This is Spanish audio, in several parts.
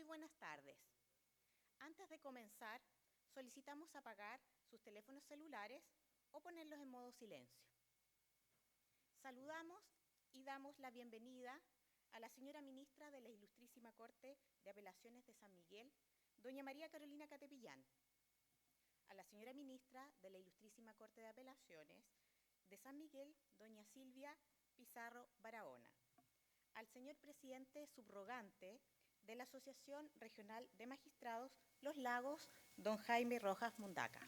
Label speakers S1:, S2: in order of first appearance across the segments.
S1: Muy buenas tardes. Antes de comenzar, solicitamos apagar sus teléfonos celulares o ponerlos en modo silencio. Saludamos y damos la bienvenida a la señora ministra de la Ilustrísima Corte de Apelaciones de San Miguel, doña María Carolina Catepillán, a la señora ministra de la Ilustrísima Corte de Apelaciones de San Miguel, doña Silvia Pizarro Barahona, al señor presidente subrogante de la Asociación Regional de Magistrados Los Lagos, don Jaime Rojas Mundaca,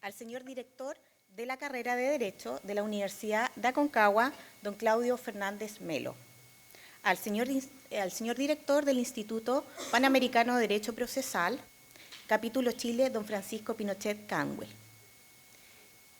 S1: al señor director de la carrera de Derecho de la Universidad de Aconcagua, don Claudio Fernández Melo, al señor director del Instituto Panamericano de Derecho Procesal, Capítulo Chile, don Francisco Pinochet Canwell.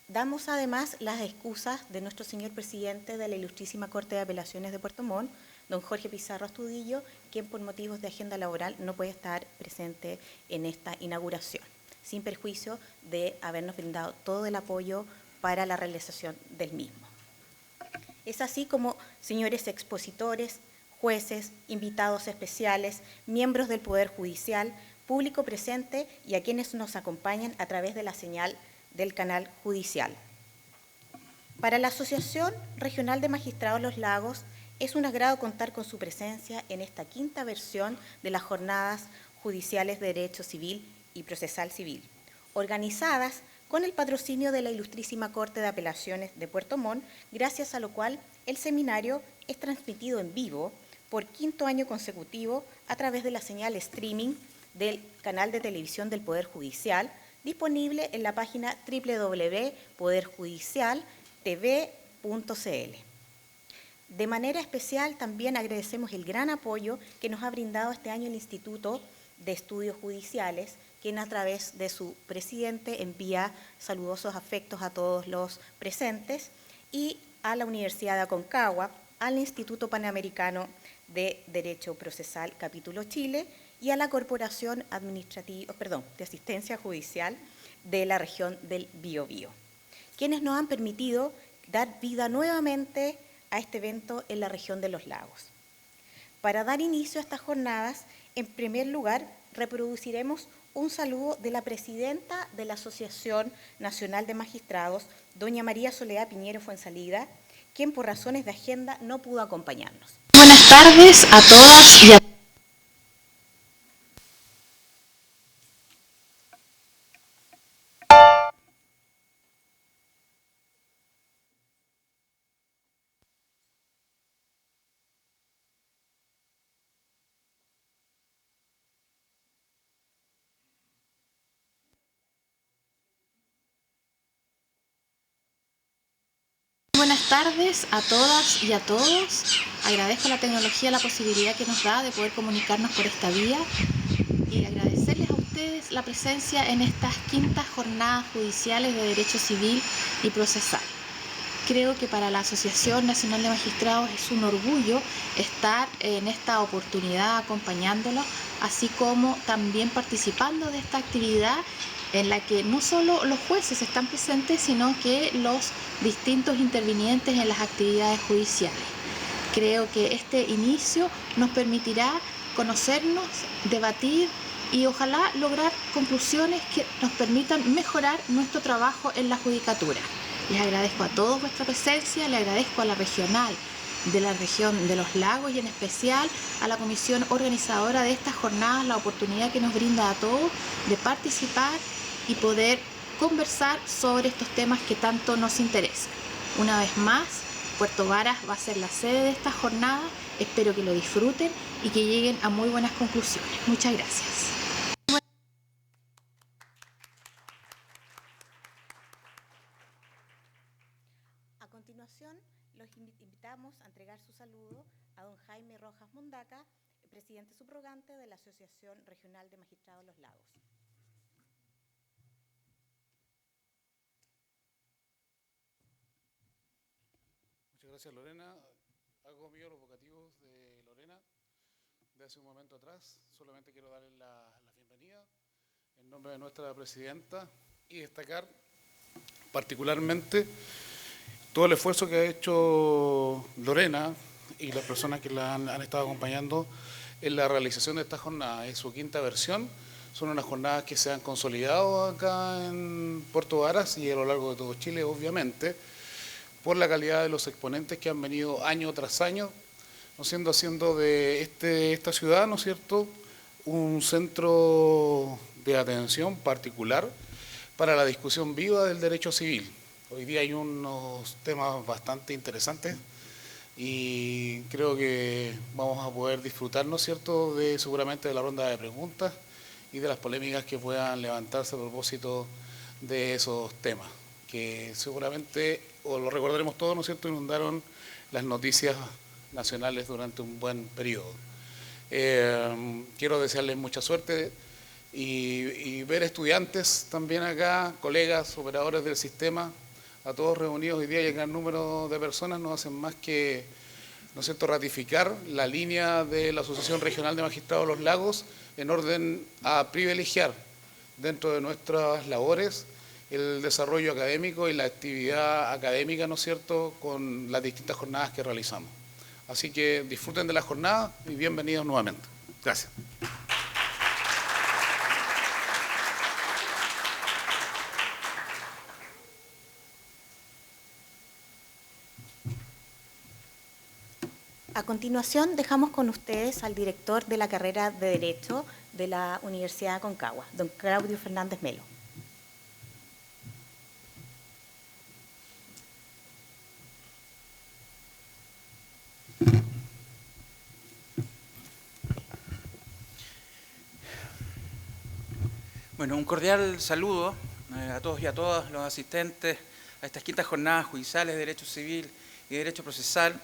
S1: Damos además las excusas de nuestro señor presidente de la Ilustrísima Corte de Apelaciones de Puerto Montt, don Jorge Pizarro Astudillo, quien por motivos de agenda laboral no puede estar presente en esta inauguración, sin perjuicio de habernos brindado todo el apoyo para la realización del mismo. Es así como señores expositores, jueces, invitados especiales, miembros del Poder Judicial, público presente y a quienes nos acompañan a través de la señal del canal judicial. Para la Asociación Regional de Magistrados Los Lagos, es un agrado contar con su presencia en esta quinta versión de las Jornadas Judiciales de Derecho Civil y Procesal Civil, organizadas con el patrocinio de la Ilustrísima Corte de Apelaciones de Puerto Montt, gracias a lo cual el seminario es transmitido en vivo por quinto año consecutivo a través de la señal streaming del canal de televisión del Poder Judicial, disponible en la página www.poderjudicialtv.cl. De manera especial también agradecemos el gran apoyo que nos ha brindado este año el Instituto de Estudios Judiciales, quien a través de su presidente envía saludosos afectos a todos los presentes, y a la Universidad de Aconcagua, al Instituto Panamericano de Derecho Procesal Capítulo Chile y a la Corporación de Asistencia Judicial de la región del Biobío, quienes nos han permitido dar vida nuevamente a este evento en la región de Los Lagos. Para dar inicio a estas jornadas, en primer lugar, reproduciremos un saludo de la presidenta de la Asociación Nacional de Magistrados, doña María Soledad Piñero Fuensalida, quien por razones de agenda no pudo acompañarnos.
S2: Buenas tardes a todas y a todos. Buenas tardes a todas y a todos. Agradezco a la tecnología la posibilidad que nos da de poder comunicarnos por esta vía y agradecerles a ustedes la presencia en estas quintas jornadas judiciales de Derecho Civil y Procesal. Creo que para la Asociación Nacional de Magistrados es un orgullo estar en esta oportunidad acompañándolos, así como también participando de esta actividad en la que no solo los jueces están presentes, sino que los distintos intervinientes en las actividades judiciales. Creo que este inicio nos permitirá conocernos, debatir y ojalá lograr conclusiones que nos permitan mejorar nuestro trabajo en la judicatura. Les agradezco a todos vuestra presencia, le agradezco a la regional de la región de Los Lagos y en especial a la comisión organizadora de estas jornadas la oportunidad que nos brinda a todos de participar y poder conversar sobre estos temas que tanto nos interesan. Una vez más, Puerto Varas va a ser la sede de esta jornada, espero que lo disfruten y que lleguen a muy buenas conclusiones. Muchas gracias.
S1: A continuación, los invitamos a entregar su saludo a don Jaime Rojas Mundaca, presidente subrogante de la Asociación Regional de Magistrados Los Lagos.
S3: Muchas gracias, Lorena. Hago mío los vocativos de Lorena de hace un momento atrás. Solamente quiero darle la bienvenida en nombre de nuestra presidenta y destacar particularmente todo el esfuerzo que ha hecho Lorena y las personas que la han estado acompañando en la realización de esta jornada. Es su quinta versión. Son unas jornadas que se han consolidado acá en Puerto Varas y a lo largo de todo Chile, obviamente, por la calidad de los exponentes que han venido año tras año, haciendo de esta ciudad, ¿no es cierto?, un centro de atención particular para la discusión viva del derecho civil. Hoy día hay unos temas bastante interesantes y creo que vamos a poder disfrutar, ¿no es cierto?, seguramente de la ronda de preguntas y de las polémicas que puedan levantarse a propósito de esos temas, que seguramente, o lo recordaremos todos, ¿no es cierto?, inundaron las noticias nacionales durante un buen periodo. Quiero desearles mucha suerte y ver estudiantes también acá, colegas, operadores del sistema, a todos reunidos hoy día y el gran número de personas nos hacen más que, ¿no es cierto?, ratificar la línea de la Asociación Regional de Magistrados de los Lagos en orden a privilegiar dentro de nuestras labores el desarrollo académico y la actividad académica, ¿no es cierto?, con las distintas jornadas que realizamos. Así que disfruten de la jornada y bienvenidos nuevamente. Gracias.
S1: A continuación, dejamos con ustedes al director de la carrera de Derecho de la Universidad de Aconcagua, don Claudio Fernández Melo.
S4: Bueno, un cordial saludo a todos y a todas los asistentes a estas quintas jornadas judiciales de Derecho Civil y Derecho Procesal.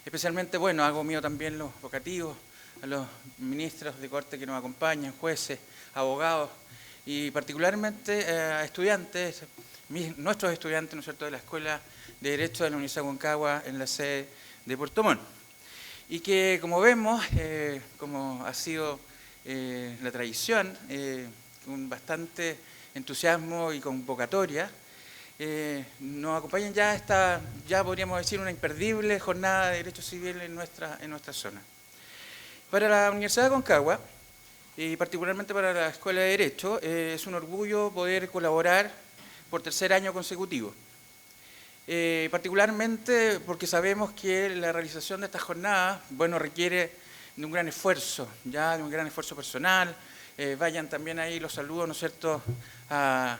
S4: Especialmente, bueno, hago mío también los vocativos a los ministros de corte que nos acompañan, jueces, abogados y particularmente a estudiantes, nuestros estudiantes, ¿no es cierto?, de la Escuela de Derecho de la Universidad de Aconcagua en la sede de Puerto Montt. Y que, como vemos, como ha sido la tradición, con bastante entusiasmo y convocatoria, nos acompañan ya podríamos decir, una imperdible jornada de Derecho Civil en nuestra zona. Para la Universidad de Aconcagua, y particularmente para la Escuela de Derecho, es un orgullo poder colaborar por tercer año consecutivo. Particularmente porque sabemos que la realización de estas jornadas, bueno, requiere de un gran esfuerzo, de un gran esfuerzo personal. Vayan también ahí los saludos, ¿no es cierto?, a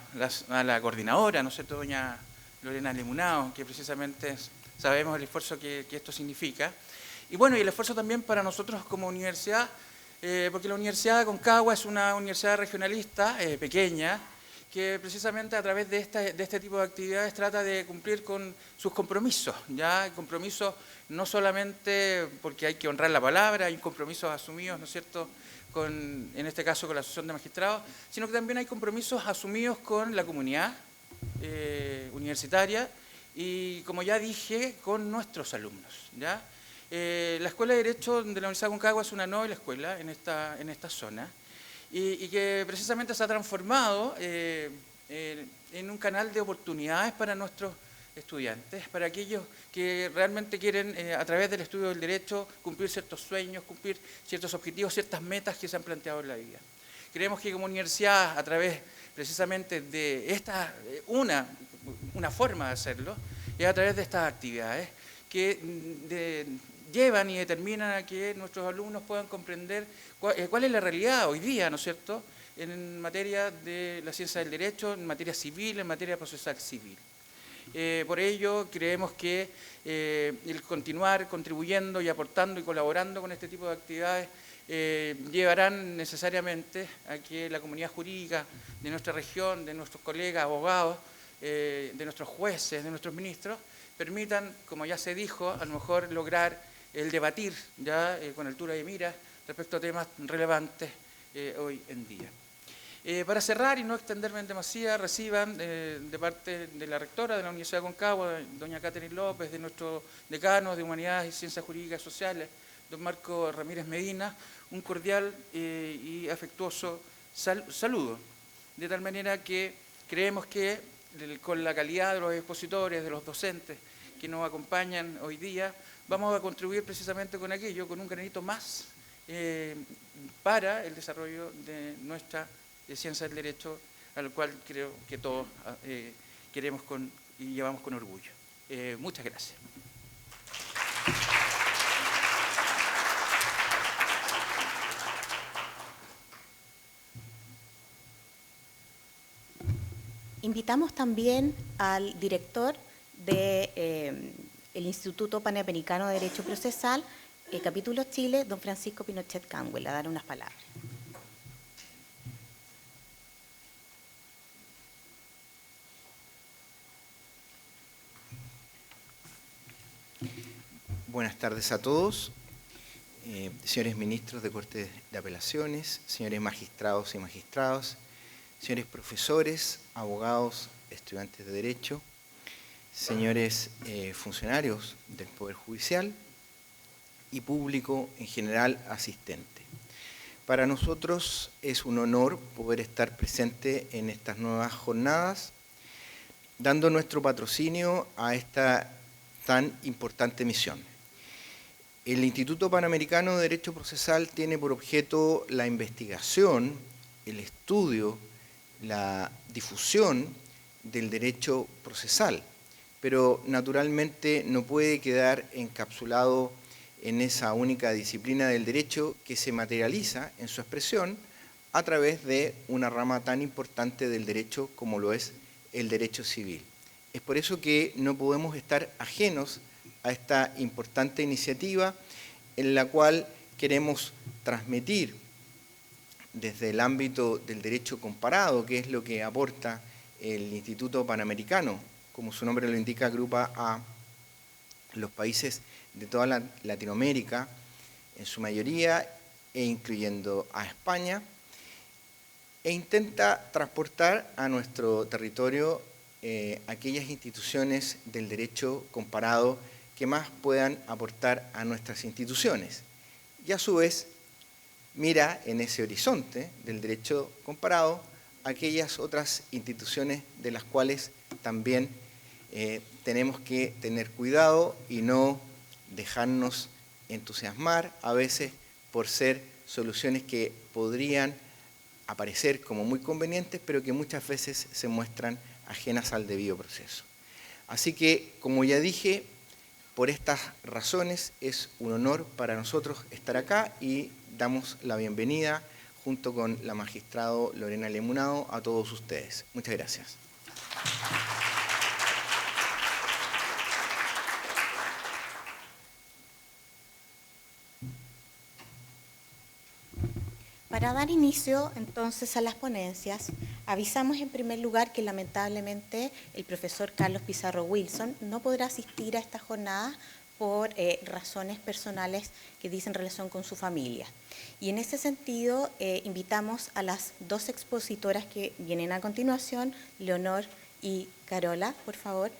S4: la coordinadora, ¿no es cierto?, doña Lorena Lemunao, que precisamente sabemos el esfuerzo que esto significa. Y bueno, y el esfuerzo también para nosotros como universidad, porque la Universidad de Aconcagua es una universidad regionalista, pequeña, que precisamente a través de este tipo de actividades trata de cumplir con sus compromisos, compromisos no solamente porque hay que honrar la palabra, hay compromisos asumidos, ¿no es cierto?, en este caso con la Asociación de Magistrados, sino que también hay compromisos asumidos con la comunidad universitaria y, como ya dije, con nuestros alumnos. La Escuela de Derecho de la Universidad de Aconcagua es una noble escuela en esta zona y que precisamente se ha transformado en un canal de oportunidades para nuestros estudiantes, para aquellos que realmente quieren, a través del estudio del derecho, cumplir ciertos sueños, cumplir ciertos objetivos, ciertas metas que se han planteado en la vida. Creemos que como universidad, a través precisamente de una forma de hacerlo, es a través de estas actividades que llevan y determinan a que nuestros alumnos puedan comprender cuál es la realidad hoy día, ¿no es cierto?, en materia de la ciencia del derecho, en materia civil, en materia procesal civil. Por ello, creemos que el continuar contribuyendo y aportando y colaborando con este tipo de actividades llevarán necesariamente a que la comunidad jurídica de nuestra región, de nuestros colegas abogados, de nuestros jueces, de nuestros ministros, permitan, como ya se dijo, a lo mejor lograr el debatir con altura de miras respecto a temas relevantes hoy en día. Para cerrar y no extenderme en demasía, reciban de parte de la rectora de la Universidad de Aconcagua, doña Catherine López, de nuestro decano de Humanidades y Ciencias Jurídicas y Sociales, don Marco Ramírez Medina, un cordial y afectuoso saludo. De tal manera que creemos que con la calidad de los expositores, de los docentes que nos acompañan hoy día, vamos a contribuir precisamente con aquello, con un granito más para el desarrollo de nuestra ciencia del derecho, a lo cual creo que todos queremos y llevamos con orgullo. Muchas gracias.
S1: Invitamos también al director del Instituto Panamericano de Derecho Procesal, Capítulo Chile, don Francisco Pinochet Canguel, a dar unas palabras.
S5: Buenas tardes a todos, señores ministros de Cortes de Apelaciones, señores magistrados y magistradas, señores profesores, abogados, estudiantes de Derecho, señores funcionarios del Poder Judicial y público en general asistente. Para nosotros es un honor poder estar presente en estas nuevas jornadas, dando nuestro patrocinio a esta tan importante misión. El Instituto Panamericano de Derecho Procesal tiene por objeto la investigación, el estudio, la difusión del derecho procesal, pero naturalmente no puede quedar encapsulado en esa única disciplina del derecho que se materializa en su expresión a través de una rama tan importante del derecho como lo es el derecho civil. Es por eso que no podemos estar ajenos a esta importante iniciativa en la cual queremos transmitir desde el ámbito del derecho comparado, que es lo que aporta el Instituto Panamericano, como su nombre lo indica, agrupa a los países de toda Latinoamérica, en su mayoría, e incluyendo a España, e intenta transportar a nuestro territorio aquellas instituciones del derecho comparado que más puedan aportar a nuestras instituciones. Y a su vez, mira en ese horizonte del derecho comparado aquellas otras instituciones de las cuales también tenemos que tener cuidado y no dejarnos entusiasmar a veces por ser soluciones que podrían aparecer como muy convenientes, pero que muchas veces se muestran ajenas al debido proceso. Así que, como ya dije, por estas razones es un honor para nosotros estar acá y damos la bienvenida junto con la magistrada Lorena Lemunado a todos ustedes. Muchas gracias.
S1: Para dar inicio entonces a las ponencias, avisamos en primer lugar que lamentablemente el profesor Carlos Pizarro Wilson no podrá asistir a esta jornada por razones personales que dicen relación con su familia. Y en ese sentido invitamos a las dos expositoras que vienen a continuación, Leonor y Carola, por favor.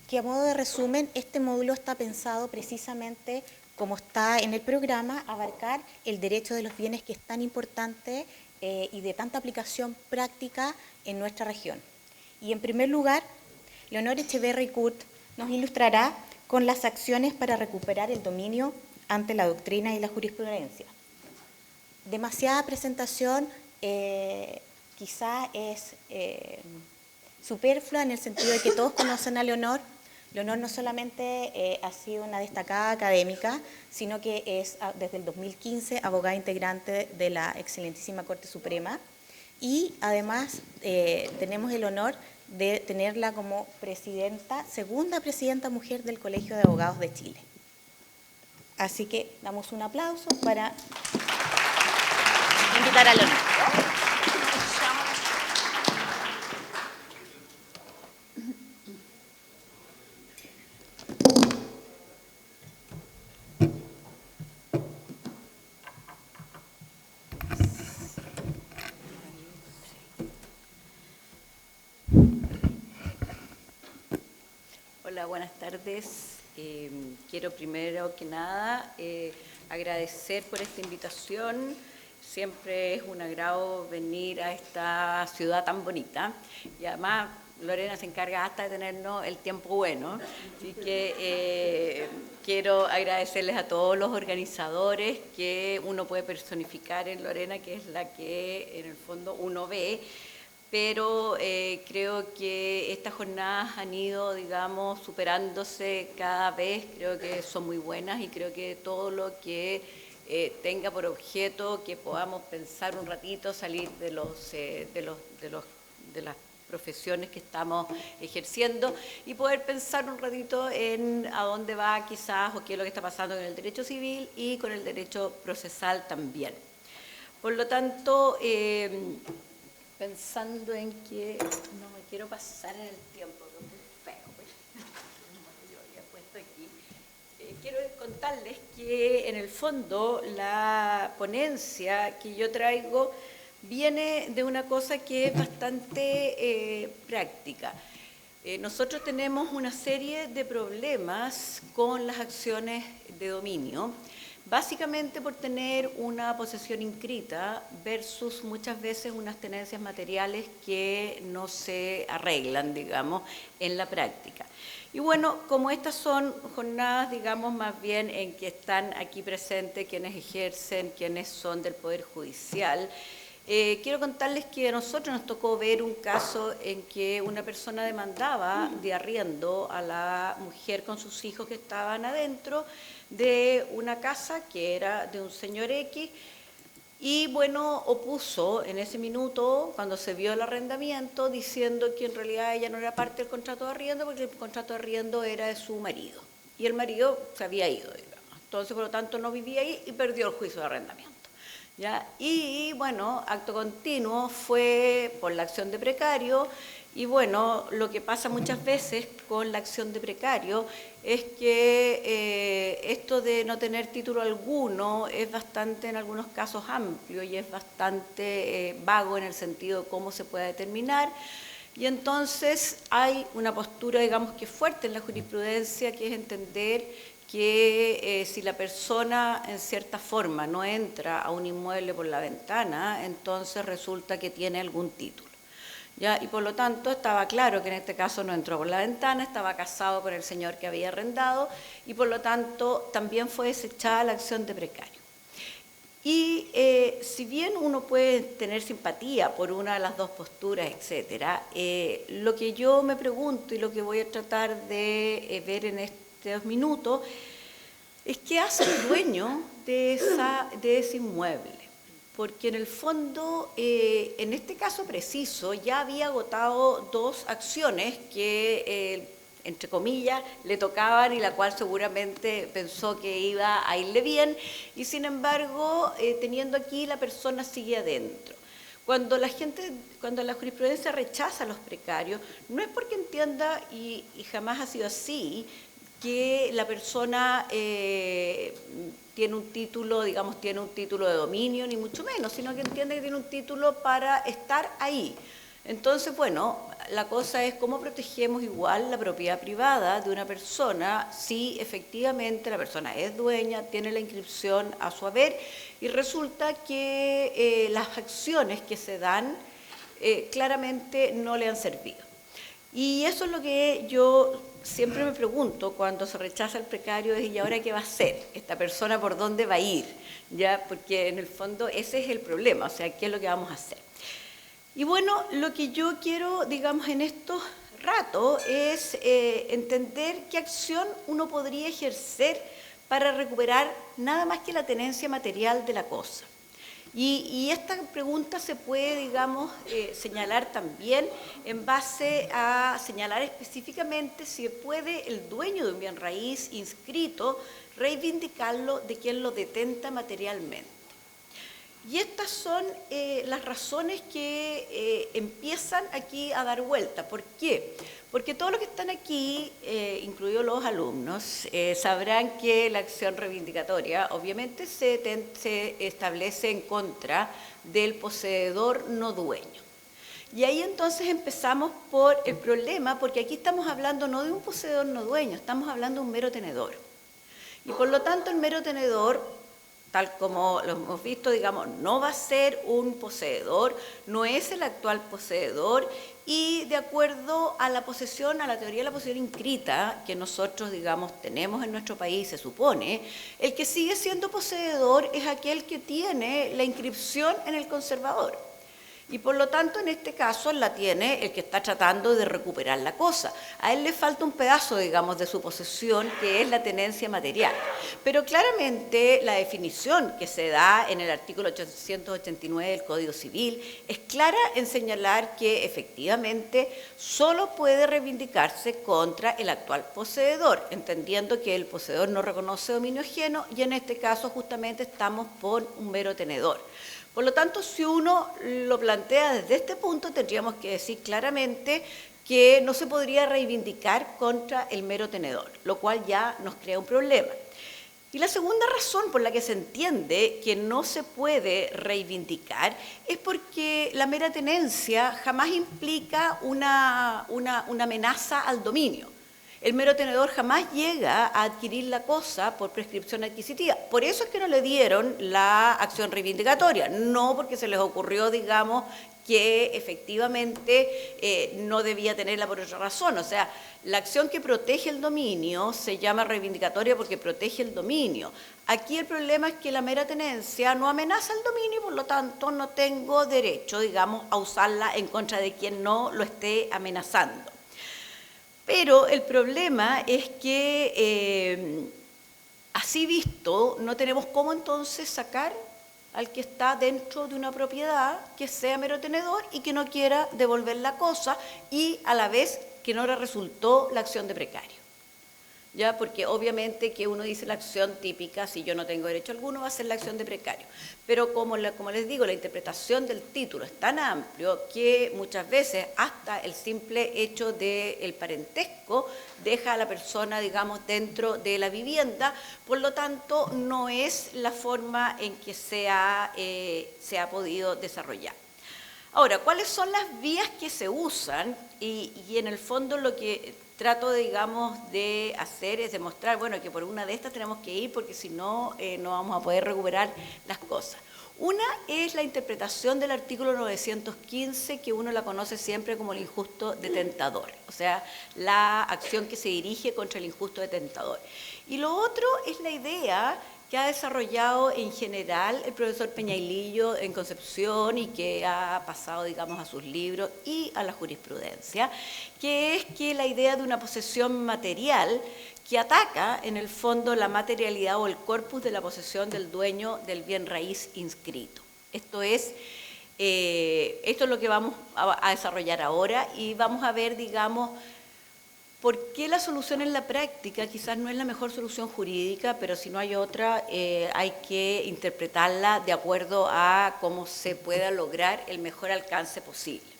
S1: Que a modo de resumen, este módulo está pensado precisamente, como está en el programa, abarcar el derecho de los bienes que es tan importante y de tanta aplicación práctica en nuestra región. Y en primer lugar, Leonor Echeverri Kurt nos ilustrará con las acciones para recuperar el dominio ante la doctrina y la jurisprudencia. Demasiada presentación quizá es superflua en el sentido de que todos conocen a Leonor. Leonor no solamente ha sido una destacada académica, sino que es desde el 2015 abogada integrante de la excelentísima Corte Suprema y además tenemos el honor de tenerla como presidenta, segunda presidenta mujer del Colegio de Abogados de Chile. Así que damos un aplauso para invitar a Leonor.
S6: Hola, buenas tardes. Quiero primero que nada agradecer por esta invitación. Siempre es un agrado venir a esta ciudad tan bonita y además Lorena se encarga hasta de tenernos el tiempo bueno, así que quiero agradecerles a todos los organizadores que uno puede personificar en Lorena, que es la que en el fondo uno ve, pero creo que estas jornadas han ido, digamos, superándose cada vez, creo que son muy buenas y creo que todo lo que tenga por objeto que podamos pensar un ratito, salir de las profesiones que estamos ejerciendo y poder pensar un ratito en a dónde va quizás o qué es lo que está pasando con el derecho civil y con el derecho procesal también. Por lo tanto, pensando en que no me quiero pasar en el tiempo, que es muy feo, pues, yo había puesto aquí. Quiero contarles que en el fondo la ponencia que yo traigo viene de una cosa que es bastante práctica. Nosotros tenemos una serie de problemas con las acciones de dominio, básicamente por tener una posesión inscrita versus muchas veces unas tenencias materiales que no se arreglan, digamos, en la práctica. Y bueno, como estas son jornadas, digamos, más bien en que están aquí presentes quienes ejercen, quienes son del Poder Judicial, quiero contarles que a nosotros nos tocó ver un caso en que una persona demandaba de arriendo a la mujer con sus hijos que estaban adentro de una casa que era de un señor X y bueno, opuso en ese minuto cuando se vio el arrendamiento diciendo que en realidad ella no era parte del contrato de arriendo porque el contrato de arriendo era de su marido y el marido se había ido, digamos. Entonces por lo tanto no vivía ahí y perdió el juicio de arrendamiento. ¿Ya? Y bueno, acto continuo fue por la acción de precario y bueno, lo que pasa muchas veces con la acción de precario es que esto de no tener título alguno es bastante en algunos casos amplio y es bastante vago en el sentido de cómo se puede determinar y entonces hay una postura, digamos, que es fuerte en la jurisprudencia que es entender que si la persona en cierta forma no entra a un inmueble por la ventana, entonces resulta que tiene algún título. ¿Ya? Y por lo tanto estaba claro que en este caso no entró por la ventana, estaba casado con el señor que había arrendado y por lo tanto también fue desechada la acción de precario. Y si bien uno puede tener simpatía por una de las dos posturas, etcétera, lo que yo me pregunto y lo que voy a tratar de ver en estos minutos es qué hace el dueño de ese inmueble, porque en el fondo, en este caso preciso, ya había agotado dos acciones que, entre comillas, le tocaban y la cual seguramente pensó que iba a irle bien, y sin embargo, teniendo aquí, la persona sigue adentro. Cuando la jurisprudencia rechaza a los precarios, no es porque entienda, y jamás ha sido así, que la persona tiene un título, digamos, tiene un título de dominio, ni mucho menos, sino que entiende que tiene un título para estar ahí. Entonces, bueno, la cosa es cómo protegemos igual la propiedad privada de una persona si efectivamente la persona es dueña, tiene la inscripción a su haber y resulta que las acciones que se dan claramente no le han servido. Y eso es lo que yo siempre me pregunto cuando se rechaza el precario, ¿y ahora qué va a hacer? ¿Esta persona por dónde va a ir? ¿Ya? Porque en el fondo ese es el problema, o sea, ¿qué es lo que vamos a hacer? Y bueno, lo que yo quiero, digamos, en estos ratos es entender qué acción uno podría ejercer para recuperar nada más que la tenencia material de la cosa. Y esta pregunta se puede, digamos, señalar también en base a señalar específicamente si puede el dueño de un bien raíz inscrito reivindicarlo de quien lo detenta materialmente. Y estas son las razones que empiezan aquí a dar vuelta. ¿Por qué? Porque todos los que están aquí, incluidos los alumnos, sabrán que la acción reivindicatoria obviamente se establece en contra del poseedor no dueño. Y ahí entonces empezamos por el problema, porque aquí estamos hablando no de un poseedor no dueño, estamos hablando de un mero tenedor. Y por lo tanto el mero tenedor tal como lo hemos visto, digamos, no va a ser un poseedor, no es el actual poseedor, y de acuerdo a la posesión, a la teoría de la posesión inscrita que nosotros, digamos, tenemos en nuestro país, se supone, el que sigue siendo poseedor es aquel que tiene la inscripción en el conservador. Y por lo tanto, en este caso, la tiene el que está tratando de recuperar la cosa. A él le falta un pedazo, digamos, de su posesión, que es la tenencia material. Pero claramente la definición que se da en el artículo 889 del Código Civil es clara en señalar que efectivamente solo puede reivindicarse contra el actual poseedor, entendiendo que el poseedor no reconoce dominio ajeno y en este caso justamente estamos por un mero tenedor. Por lo tanto, si uno lo plantea desde este punto, tendríamos que decir claramente que no se podría reivindicar contra el mero tenedor, lo cual ya nos crea un problema. Y la segunda razón por la que se entiende que no se puede reivindicar es porque la mera tenencia jamás implica una amenaza al dominio. El mero tenedor jamás llega a adquirir la cosa por prescripción adquisitiva. Por eso es que no le dieron la acción reivindicatoria, no porque se les ocurrió, digamos, que efectivamente no debía tenerla por otra razón. O sea, la acción que protege el dominio se llama reivindicatoria porque protege el dominio. Aquí el problema es que la mera tenencia no amenaza el dominio y por lo tanto no tengo derecho, digamos, a usarla en contra de quien no lo esté amenazando. Pero el problema es que, así visto, no tenemos cómo entonces sacar al que está dentro de una propiedad que sea mero tenedor y que no quiera devolver la cosa y a la vez que no le resultó la acción de precario. ¿Ya? Porque obviamente que uno dice la acción típica, si yo no tengo derecho alguno, va a ser la acción de precario. Pero como les digo, la interpretación del título es tan amplio que muchas veces hasta el simple hecho del parentesco deja a la persona, digamos, dentro de la vivienda, por lo tanto no es la forma en que se ha podido desarrollar. Ahora, ¿cuáles son las vías que se usan? Y en el fondo lo que trato, digamos, de hacer es demostrar, bueno, que por una de estas tenemos que ir porque si no, no vamos a poder recuperar las cosas. Una es la interpretación del artículo 915, que uno la conoce siempre como el injusto detentador, o sea, la acción que se dirige contra el injusto detentador. Y lo otro es la idea que ha desarrollado en general el profesor Peñailillo en Concepción y que ha pasado, digamos, a sus libros y a la jurisprudencia, que es que la idea de una posesión material que ataca, en el fondo, la materialidad o el corpus de la posesión del dueño del bien raíz inscrito. Esto es lo que vamos a desarrollar ahora y vamos a ver, digamos, ¿por qué la solución en la práctica quizás no es la mejor solución jurídica, pero si no hay otra, hay que interpretarla de acuerdo a cómo se pueda lograr el mejor alcance posible?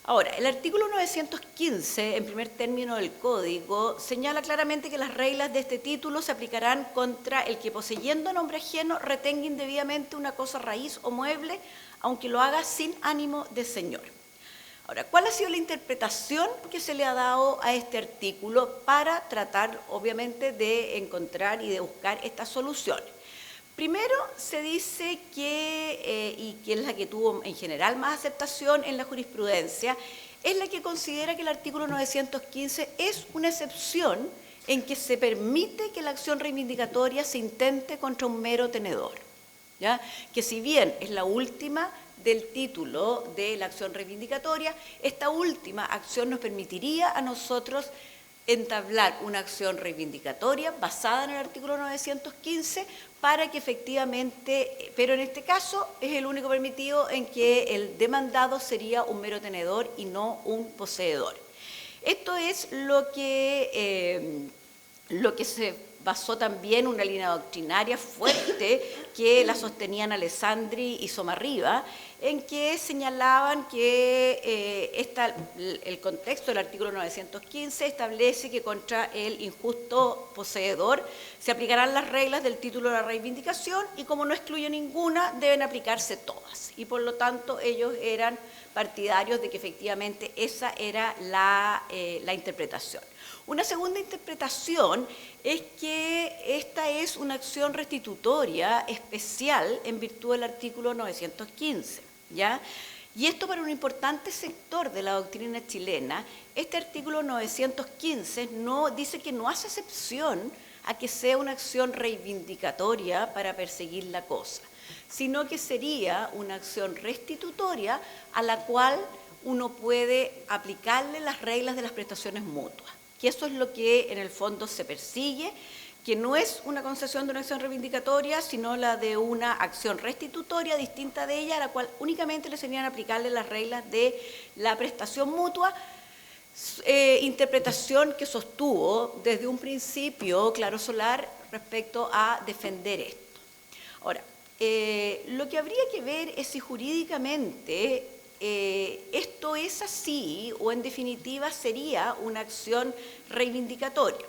S6: Ahora, el artículo 915, en primer término del Código, señala claramente que las reglas de este título se aplicarán contra el que poseyendo nombre ajeno retenga indebidamente una cosa raíz o mueble, aunque lo haga sin ánimo de señor. Ahora, ¿cuál ha sido la interpretación que se le ha dado a este artículo para tratar, obviamente, de encontrar y de buscar estas soluciones? Primero, se dice que, y que es la que tuvo en general más aceptación en la jurisprudencia, es la que considera que el artículo 915 es una excepción en que se permite que la acción reivindicatoria se intente contra un mero tenedor, ¿ya? Que si bien es la última del título de la acción reivindicatoria, esta última acción nos permitiría a nosotros entablar una acción reivindicatoria basada en el artículo 915 para que efectivamente, pero en este caso es el único permitido en que el demandado sería un mero tenedor y no un poseedor. Esto es lo que se basó también una línea doctrinaria fuerte que la sostenían Alessandri y Somarriba, en que señalaban que el contexto del artículo 915 establece que contra el injusto poseedor se aplicarán las reglas del título de la reivindicación y como no excluye ninguna, deben aplicarse todas. Y por lo tanto ellos eran partidarios de que efectivamente esa era la interpretación. Una segunda interpretación es que que esta es una acción restitutoria especial en virtud del artículo 915, ¿ya? Y esto para un importante sector de la doctrina chilena, este artículo 915 dice que no hace excepción a que sea una acción reivindicatoria para perseguir la cosa, sino que sería una acción restitutoria a la cual uno puede aplicarle las reglas de las prestaciones mutuas, que eso es lo que en el fondo se persigue, que no es una concesión de una acción reivindicatoria, sino la de una acción restitutoria distinta de ella, a la cual únicamente le serían aplicarle las reglas de la prestación mutua, interpretación que sostuvo desde un principio Claro Solar respecto a defender esto. Ahora, lo que habría que ver es si jurídicamente esto es así o en definitiva sería una acción reivindicatoria.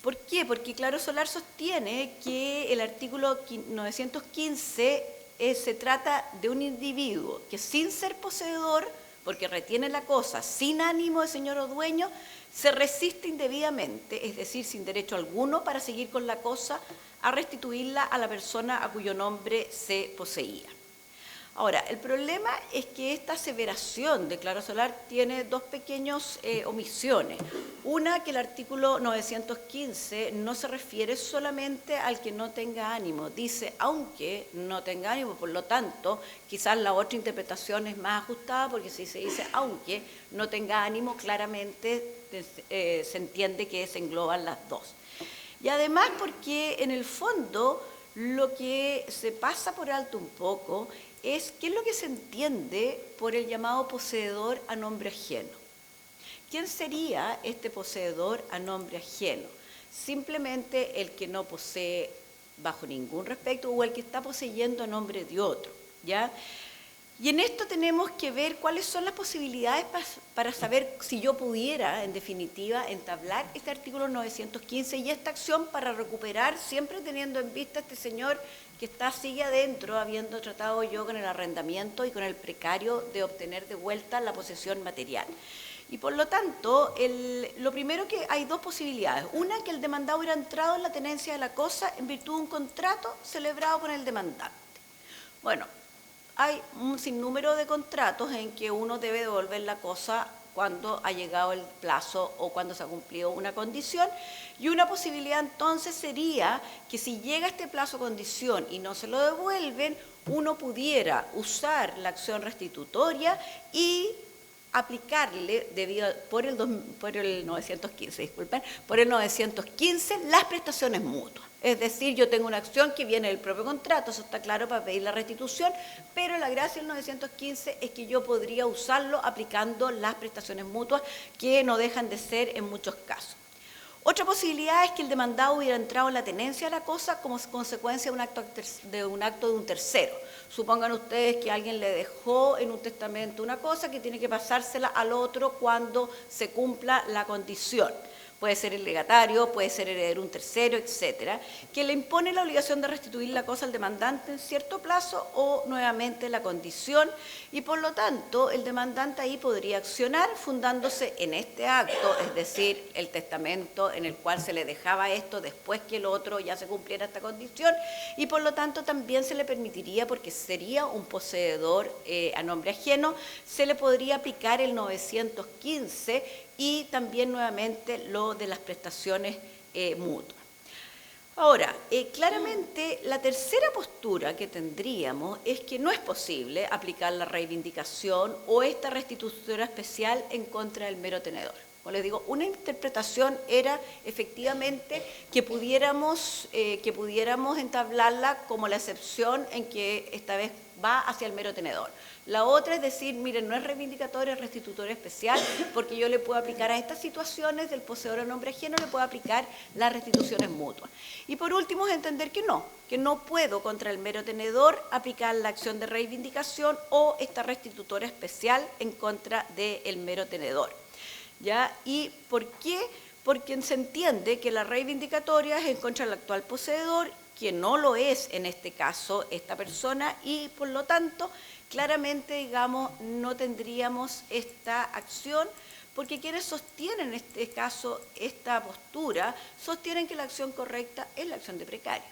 S6: ¿Por qué? Porque Claro Solar sostiene que el artículo 915 se trata de un individuo que sin ser poseedor, porque retiene la cosa sin ánimo de señor o dueño, se resiste indebidamente, es decir, sin derecho alguno para seguir con la cosa, a restituirla a la persona a cuyo nombre se poseía. Ahora, el problema es que esta aseveración de Claro Solar tiene dos pequeñas omisiones. Una, que el artículo 915 no se refiere solamente al que no tenga ánimo, dice aunque no tenga ánimo, por lo tanto, quizás la otra interpretación es más ajustada, porque si se dice aunque no tenga ánimo, claramente se entiende que se engloban las dos. Y además porque en el fondo lo que se pasa por alto un poco es qué es lo que se entiende por el llamado poseedor a nombre ajeno. ¿Quién sería este poseedor a nombre ajeno? Simplemente el que no posee bajo ningún respecto o el que está poseyendo a nombre de otro, ¿ya? Y en esto tenemos que ver cuáles son las posibilidades para saber si yo pudiera, en definitiva, entablar este artículo 915 y esta acción para recuperar, siempre teniendo en vista a este señor que sigue adentro, habiendo tratado yo con el arrendamiento y con el precario de obtener de vuelta la posesión material. Y por lo tanto, lo primero que hay dos posibilidades. Una, que el demandado hubiera entrado en la tenencia de la cosa en virtud de un contrato celebrado con el demandante. Bueno, hay un sinnúmero de contratos en que uno debe devolver la cosa cuando ha llegado el plazo o cuando se ha cumplido una condición, y una posibilidad entonces sería que si llega este plazo o condición y no se lo devuelven, uno pudiera usar la acción restitutoria y aplicarle, por el 915, las prestaciones mutuas. Es decir, yo tengo una acción que viene del propio contrato, eso está claro, para pedir la restitución, pero la gracia del 915 es que yo podría usarlo aplicando las prestaciones mutuas, que no dejan de ser en muchos casos. Otra posibilidad es que el demandado hubiera entrado en la tenencia de la cosa como consecuencia de un acto de un tercero. Supongan ustedes que alguien le dejó en un testamento una cosa que tiene que pasársela al otro cuando se cumpla la condición. Puede ser el legatario, puede ser heredero un tercero, etcétera, que le impone la obligación de restituir la cosa al demandante en cierto plazo o nuevamente la condición, y por lo tanto el demandante ahí podría accionar fundándose en este acto, es decir, el testamento en el cual se le dejaba esto después que el otro ya se cumpliera esta condición, y por lo tanto también se le permitiría, porque sería un poseedor a nombre ajeno, se le podría aplicar el 915 y también nuevamente lo de las prestaciones mutuas. Ahora, claramente la tercera postura que tendríamos es que no es posible aplicar la reivindicación o esta restitución especial en contra del mero tenedor. Como les digo, una interpretación era efectivamente que pudiéramos entablarla como la excepción en que esta vez va hacia el mero tenedor. La otra es decir, miren, no es reivindicatoria, es restitutoria especial, porque yo le puedo aplicar a estas situaciones del poseedor a nombre ajeno, le puedo aplicar las restituciones mutuas. Y por último es entender que no puedo contra el mero tenedor aplicar la acción de reivindicación o esta restitutoria especial en contra del mero tenedor. ¿Ya? ¿Y por qué? Porque se entiende que la reivindicatoria es en contra del actual poseedor, que no lo es en este caso esta persona, y por lo tanto claramente, digamos, no tendríamos esta acción porque quienes sostienen en este caso esta postura, sostienen que la acción correcta es la acción de precario,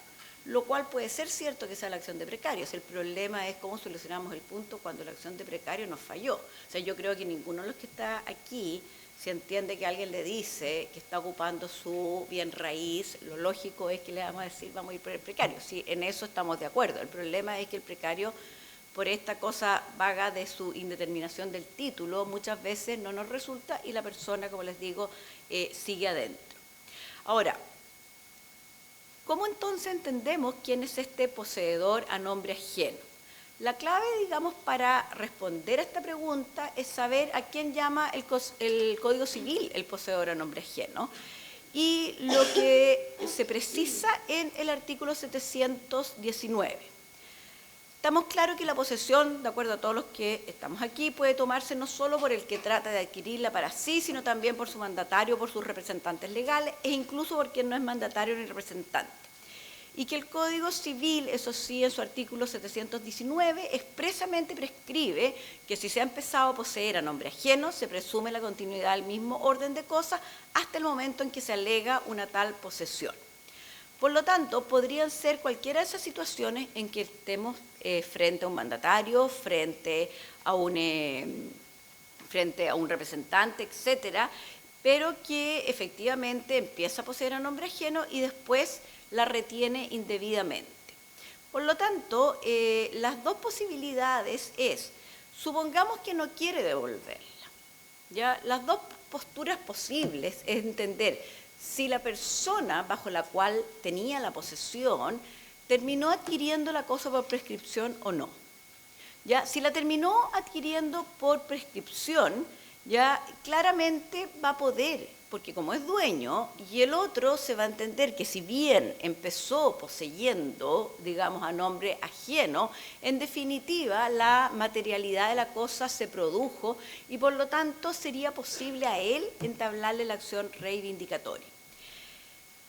S6: lo cual puede ser cierto que sea la acción de precarios. El problema es cómo solucionamos el punto cuando la acción de precario nos falló. O sea, yo creo que ninguno de los que está aquí, si entiende que alguien le dice que está ocupando su bien raíz, lo lógico es que le vamos a decir vamos a ir por el precario. Sí, en eso estamos de acuerdo. El problema es que el precario, por esta cosa vaga de su indeterminación del título, muchas veces no nos resulta y la persona, como les digo, sigue adentro. Ahora, ¿cómo entonces entendemos quién es este poseedor a nombre ajeno? La clave, digamos, para responder a esta pregunta es saber a quién llama el Código Civil el poseedor a nombre ajeno. Y lo que se precisa en el artículo 719. Estamos claros que la posesión, de acuerdo a todos los que estamos aquí, puede tomarse no solo por el que trata de adquirirla para sí, sino también por su mandatario, por sus representantes legales e incluso por quien no es mandatario ni representante. Y que el Código Civil, eso sí, en su artículo 719, expresamente prescribe que si se ha empezado a poseer a nombre ajeno, se presume la continuidad del mismo orden de cosas hasta el momento en que se alega una tal posesión. Por lo tanto, podrían ser cualquiera de esas situaciones en que estemos frente a un mandatario, frente a un representante, etcétera, pero que efectivamente empieza a poseer a nombre ajeno y después la retiene indebidamente. Por lo tanto, las dos posibilidades es, supongamos que no quiere devolverla. ¿Ya? Las dos posturas posibles es entender si la persona bajo la cual tenía la posesión terminó adquiriendo la cosa por prescripción o no. ¿Ya? Si la terminó adquiriendo por prescripción, ya claramente va a poder, porque como es dueño, y el otro se va a entender que si bien empezó poseyendo, digamos, a nombre ajeno, en definitiva la materialidad de la cosa se produjo y por lo tanto sería posible a él entablarle la acción reivindicatoria.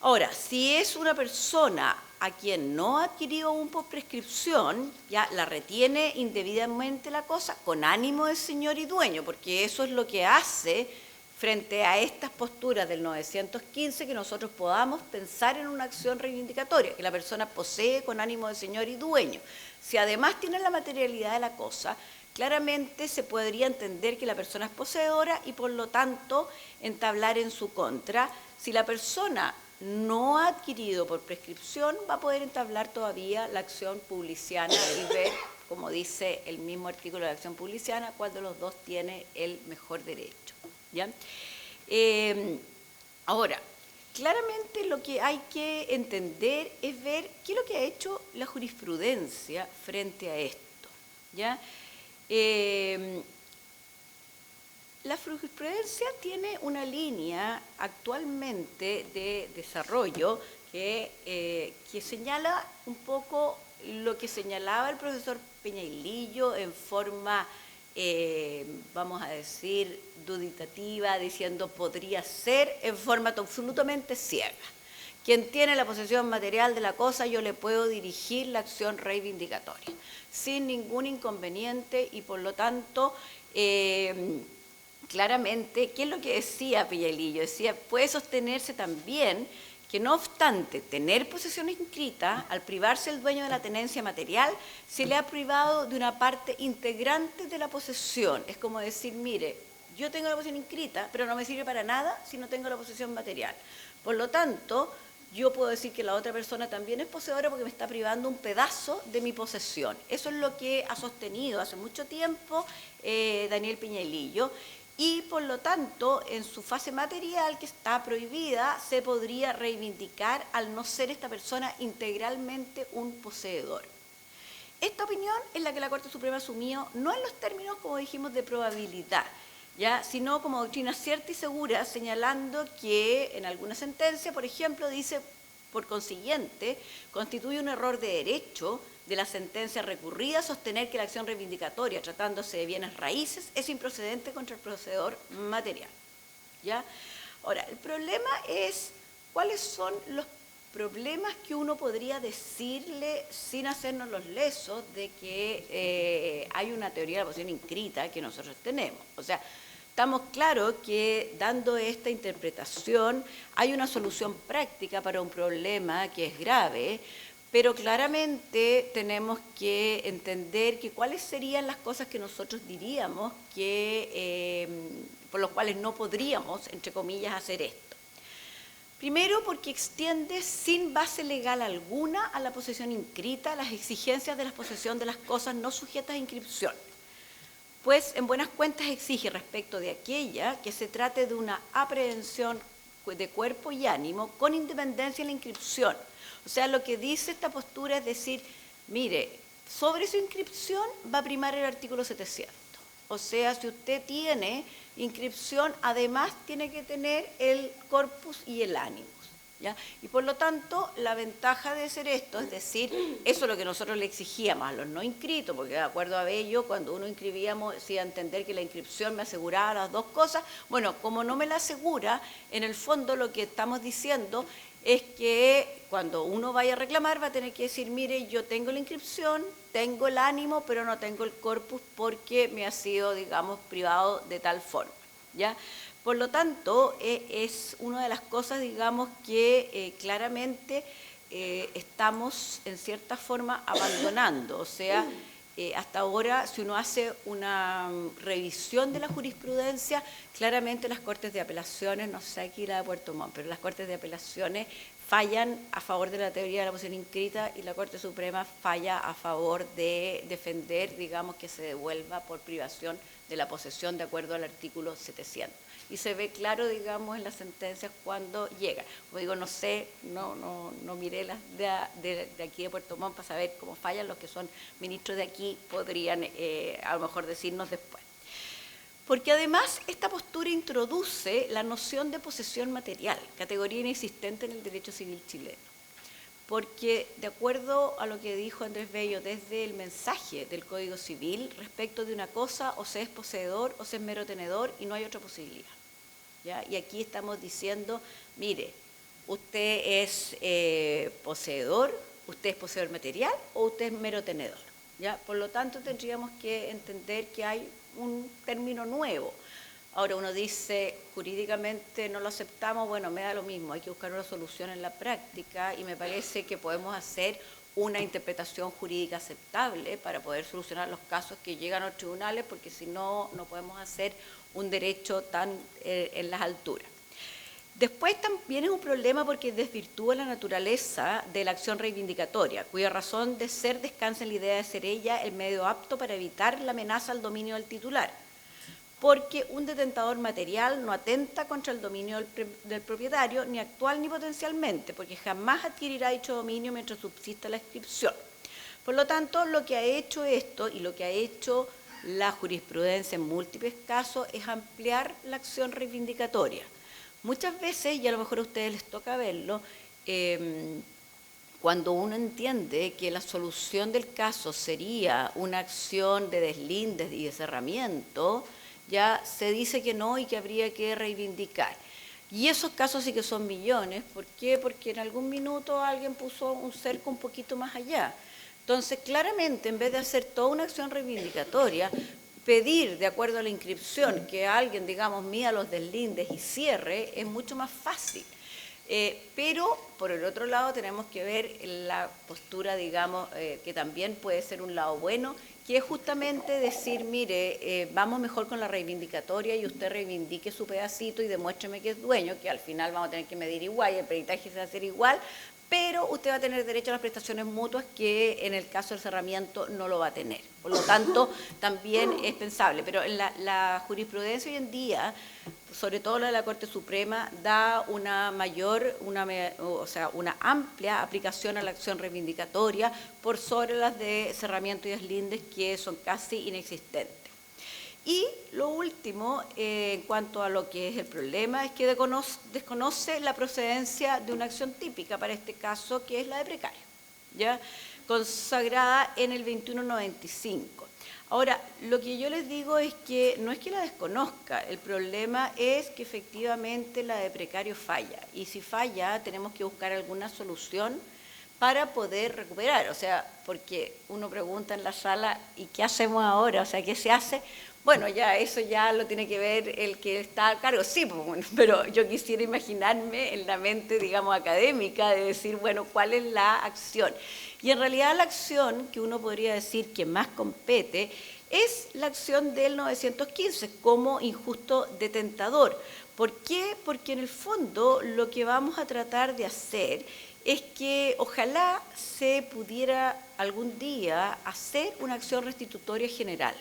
S6: Ahora, si es una persona a quien no ha adquirido aún por prescripción, ya la retiene indebidamente la cosa con ánimo de señor y dueño, porque eso es lo que hace frente a estas posturas del 915 que nosotros podamos pensar en una acción reivindicatoria, que la persona posee con ánimo de señor y dueño. Si además tiene la materialidad de la cosa, claramente se podría entender que la persona es poseedora y por lo tanto entablar en su contra. Si la persona no ha adquirido por prescripción, va a poder entablar todavía la acción publiciana y ver, como dice el mismo artículo de la acción publiciana, cuál de los dos tiene el mejor derecho. ¿Ya? Ahora, claramente lo que hay que entender es ver qué es lo que ha hecho la jurisprudencia frente a esto. ¿Ya? La jurisprudencia tiene una línea actualmente de desarrollo que señala un poco lo que señalaba el profesor Peñailillo en forma, vamos a decir, duditativa, diciendo podría ser, en forma absolutamente ciega. Quien tiene la posesión material de la cosa, yo le puedo dirigir la acción reivindicatoria, sin ningún inconveniente y por lo tanto, claramente, ¿qué es lo que decía Peñailillo? Decía, puede sostenerse también que no obstante tener posesión inscrita, al privarse el dueño de la tenencia material, se le ha privado de una parte integrante de la posesión. Es como decir, mire, yo tengo la posesión inscrita, pero no me sirve para nada si no tengo la posesión material. Por lo tanto, yo puedo decir que la otra persona también es poseedora porque me está privando un pedazo de mi posesión. Eso es lo que ha sostenido hace mucho tiempo Daniel Peñailillo. Y por lo tanto, en su fase material, que está prohibida, se podría reivindicar al no ser esta persona integralmente un poseedor. Esta opinión es la que la Corte Suprema asumió, no en los términos, como dijimos, de probabilidad, ¿ya? Sino como doctrina cierta y segura, señalando que en alguna sentencia, por ejemplo, dice, por consiguiente, constituye un error de derecho de la sentencia recurrida sostener que la acción reivindicatoria, tratándose de bienes raíces, es improcedente contra el poseedor material. ¿Ya? Ahora, el problema es cuáles son los problemas que uno podría decirle sin hacernos los lesos de que hay una teoría de la posesión inscrita que nosotros tenemos. O sea, estamos claros que dando esta interpretación hay una solución práctica para un problema que es grave, pero claramente tenemos que entender que cuáles serían las cosas que nosotros diríamos que, por los cuales no podríamos, entre comillas, hacer esto. Primero, porque extiende sin base legal alguna a la posesión inscrita las exigencias de la posesión de las cosas no sujetas a inscripción. Pues en buenas cuentas exige respecto de aquella que se trate de una aprehensión de cuerpo y ánimo con independencia de la inscripción. O sea, lo que dice esta postura es decir, mire, sobre su inscripción va a primar el artículo 700. O sea, si usted tiene inscripción, además tiene que tener el corpus y el ánimo. ¿Ya? Y por lo tanto, la ventaja de hacer esto, es decir, eso es lo que nosotros le exigíamos a los no inscritos, porque de acuerdo a Bello, cuando uno inscribíamos, sí a entender que la inscripción me aseguraba las dos cosas. Bueno, como no me la asegura, en el fondo lo que estamos diciendo es que cuando uno vaya a reclamar va a tener que decir, mire, yo tengo la inscripción, tengo el ánimo, pero no tengo el corpus porque me ha sido, digamos, privado de tal forma, ¿ya? Por lo tanto, es una de las cosas, digamos, que claramente estamos en cierta forma abandonando. O sea, hasta ahora, si uno hace una revisión de la jurisprudencia, claramente las Cortes de Apelaciones, no sé aquí la de Puerto Montt, pero las Cortes de Apelaciones fallan a favor de la teoría de la posesión inscrita y la Corte Suprema falla a favor de defender, digamos, que se devuelva por privación de la posesión de acuerdo al artículo 700. Y se ve claro, digamos, en las sentencias cuando llega. Como digo, no sé, no miré las de aquí de Puerto Montt para saber cómo fallan. Los que son ministros de aquí podrían a lo mejor decirnos después. Porque además esta postura introduce la noción de posesión material, categoría inexistente en el derecho civil chileno. Porque de acuerdo a lo que dijo Andrés Bello desde el mensaje del Código Civil, respecto de una cosa o se es poseedor o se es mero tenedor y no hay otra posibilidad. ¿Ya? Y aquí estamos diciendo, mire, usted es poseedor, usted es poseedor material o usted es mero tenedor. ¿Ya? Por lo tanto, tendríamos que entender que hay un término nuevo. Ahora uno dice, jurídicamente no lo aceptamos, bueno, me da lo mismo, hay que buscar una solución en la práctica y me parece que podemos hacer una interpretación jurídica aceptable para poder solucionar los casos que llegan a los tribunales, porque si no, no podemos hacer un derecho tan en las alturas. Después también es un problema porque desvirtúa la naturaleza de la acción reivindicatoria, cuya razón de ser descansa en la idea de ser ella el medio apto para evitar la amenaza al dominio del titular, porque un detentador material no atenta contra el dominio del propietario, ni actual ni potencialmente, porque jamás adquirirá dicho dominio mientras subsista la inscripción. Por lo tanto, lo que ha hecho esto y lo que ha hecho la jurisprudencia en múltiples casos es ampliar la acción reivindicatoria. Muchas veces, y a lo mejor a ustedes les toca verlo, cuando uno entiende que la solución del caso sería una acción de deslindes y de cerramiento, ya se dice que no y que habría que reivindicar. Y esos casos sí que son millones. ¿Por qué? Porque en algún minuto alguien puso un cerco un poquito más allá. Entonces, claramente, en vez de hacer toda una acción reivindicatoria, pedir, de acuerdo a la inscripción, que alguien, digamos, mida los deslindes y cierre, es mucho más fácil. Pero, por el otro lado, tenemos que ver la postura, digamos, que también puede ser un lado bueno, que es justamente decir, mire, vamos mejor con la reivindicatoria y usted reivindique su pedacito y demuéstreme que es dueño, que al final vamos a tener que medir igual y el peritaje se va a hacer igual, pero usted va a tener derecho a las prestaciones mutuas que en el caso del cerramiento no lo va a tener. Por lo tanto, también es pensable. Pero en la jurisprudencia hoy en día, sobre todo la de la Corte Suprema, da una amplia aplicación a la acción reivindicatoria por sobre las de cerramiento y deslindes, que son casi inexistentes. Y lo último, en cuanto a lo que es el problema, es que desconoce la procedencia de una acción típica para este caso, que es la de precario, ¿ya? Consagrada en el 2195. Ahora, lo que yo les digo es que no es que la desconozca, el problema es que efectivamente la de precario falla, y si falla tenemos que buscar alguna solución para poder recuperar, o sea, porque uno pregunta en la sala, ¿y qué hacemos ahora? O sea, ¿qué se hace? Bueno, ya eso ya lo tiene que ver el que está a cargo, sí, pues, bueno, pero yo quisiera imaginarme en la mente, digamos, académica, de decir, bueno, ¿cuál es la acción? Y en realidad la acción que uno podría decir que más compete es la acción del 915 como injusto detentador. ¿Por qué? Porque en el fondo lo que vamos a tratar de hacer es que ojalá se pudiera algún día hacer una acción restitutoria general,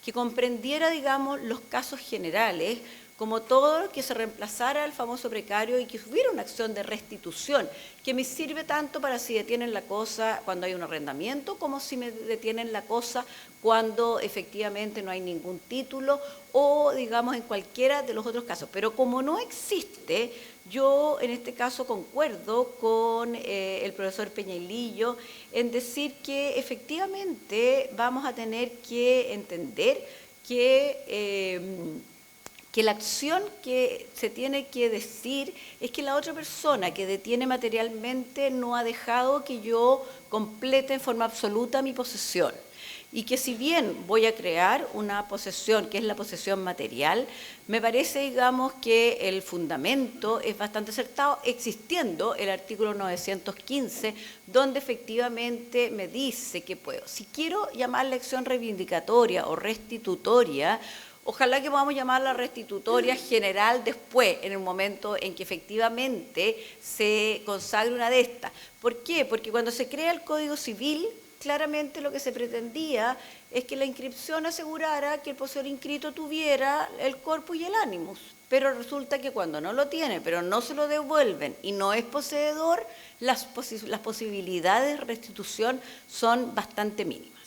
S6: que comprendiera, digamos, los casos generales, como todo, que se reemplazara el famoso precario y que hubiera una acción de restitución, que me sirve tanto para si detienen la cosa cuando hay un arrendamiento, como si me detienen la cosa cuando efectivamente no hay ningún título o, digamos, en cualquiera de los otros casos. Pero como no existe, yo en este caso concuerdo con el profesor Peñailillo en decir que efectivamente vamos a tener que entender que la acción que se tiene que decir es que la otra persona que detiene materialmente no ha dejado que yo complete en forma absoluta mi posesión. Y que si bien voy a crear una posesión, que es la posesión material, me parece, digamos, que el fundamento es bastante acertado, existiendo el artículo 915, donde efectivamente me dice que puedo. Si quiero llamar la acción reivindicatoria o restitutoria, ojalá que podamos llamarla restitutoria general después, en el momento en que efectivamente se consagre una de estas. ¿Por qué? Porque cuando se crea el Código Civil, claramente lo que se pretendía es que la inscripción asegurara que el poseedor inscrito tuviera el corpus y el animus, pero resulta que cuando no lo tiene, pero no se lo devuelven y no es poseedor, las posibilidades de restitución son bastante mínimas.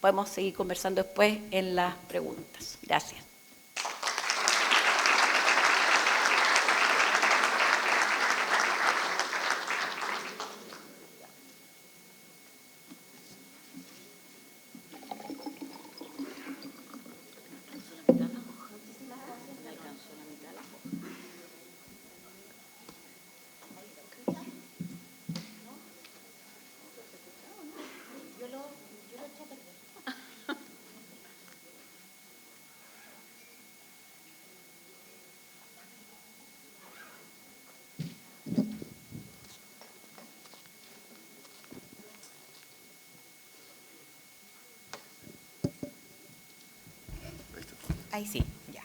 S6: Podemos seguir conversando después en las preguntas. Gracias.
S1: Ahí sí, ya.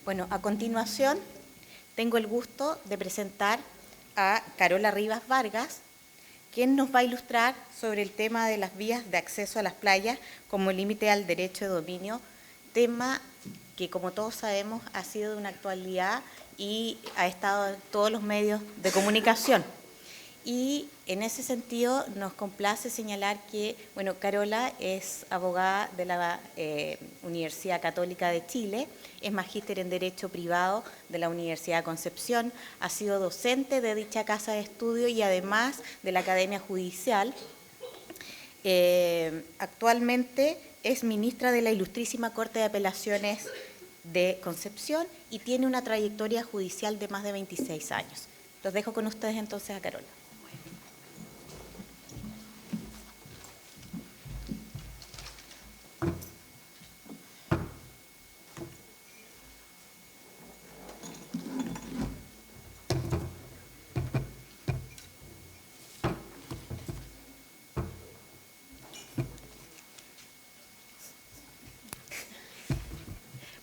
S1: Bueno, a continuación tengo el gusto de presentar a Carola Rivas Vargas, quien nos va a ilustrar sobre el tema de las vías de acceso a las playas como límite al derecho de dominio, tema que, como todos sabemos, ha sido de una actualidad y ha estado en todos los medios de comunicación. Y en ese sentido nos complace señalar que, bueno, Carola es abogada de la Universidad Católica de Chile, es magíster en Derecho Privado de la Universidad de Concepción, ha sido docente de dicha casa de estudio y además de la Academia Judicial. Actualmente es ministra de la Ilustrísima Corte de Apelaciones de Concepción y tiene una trayectoria judicial de más de 26 años. Los dejo con ustedes entonces a Carola.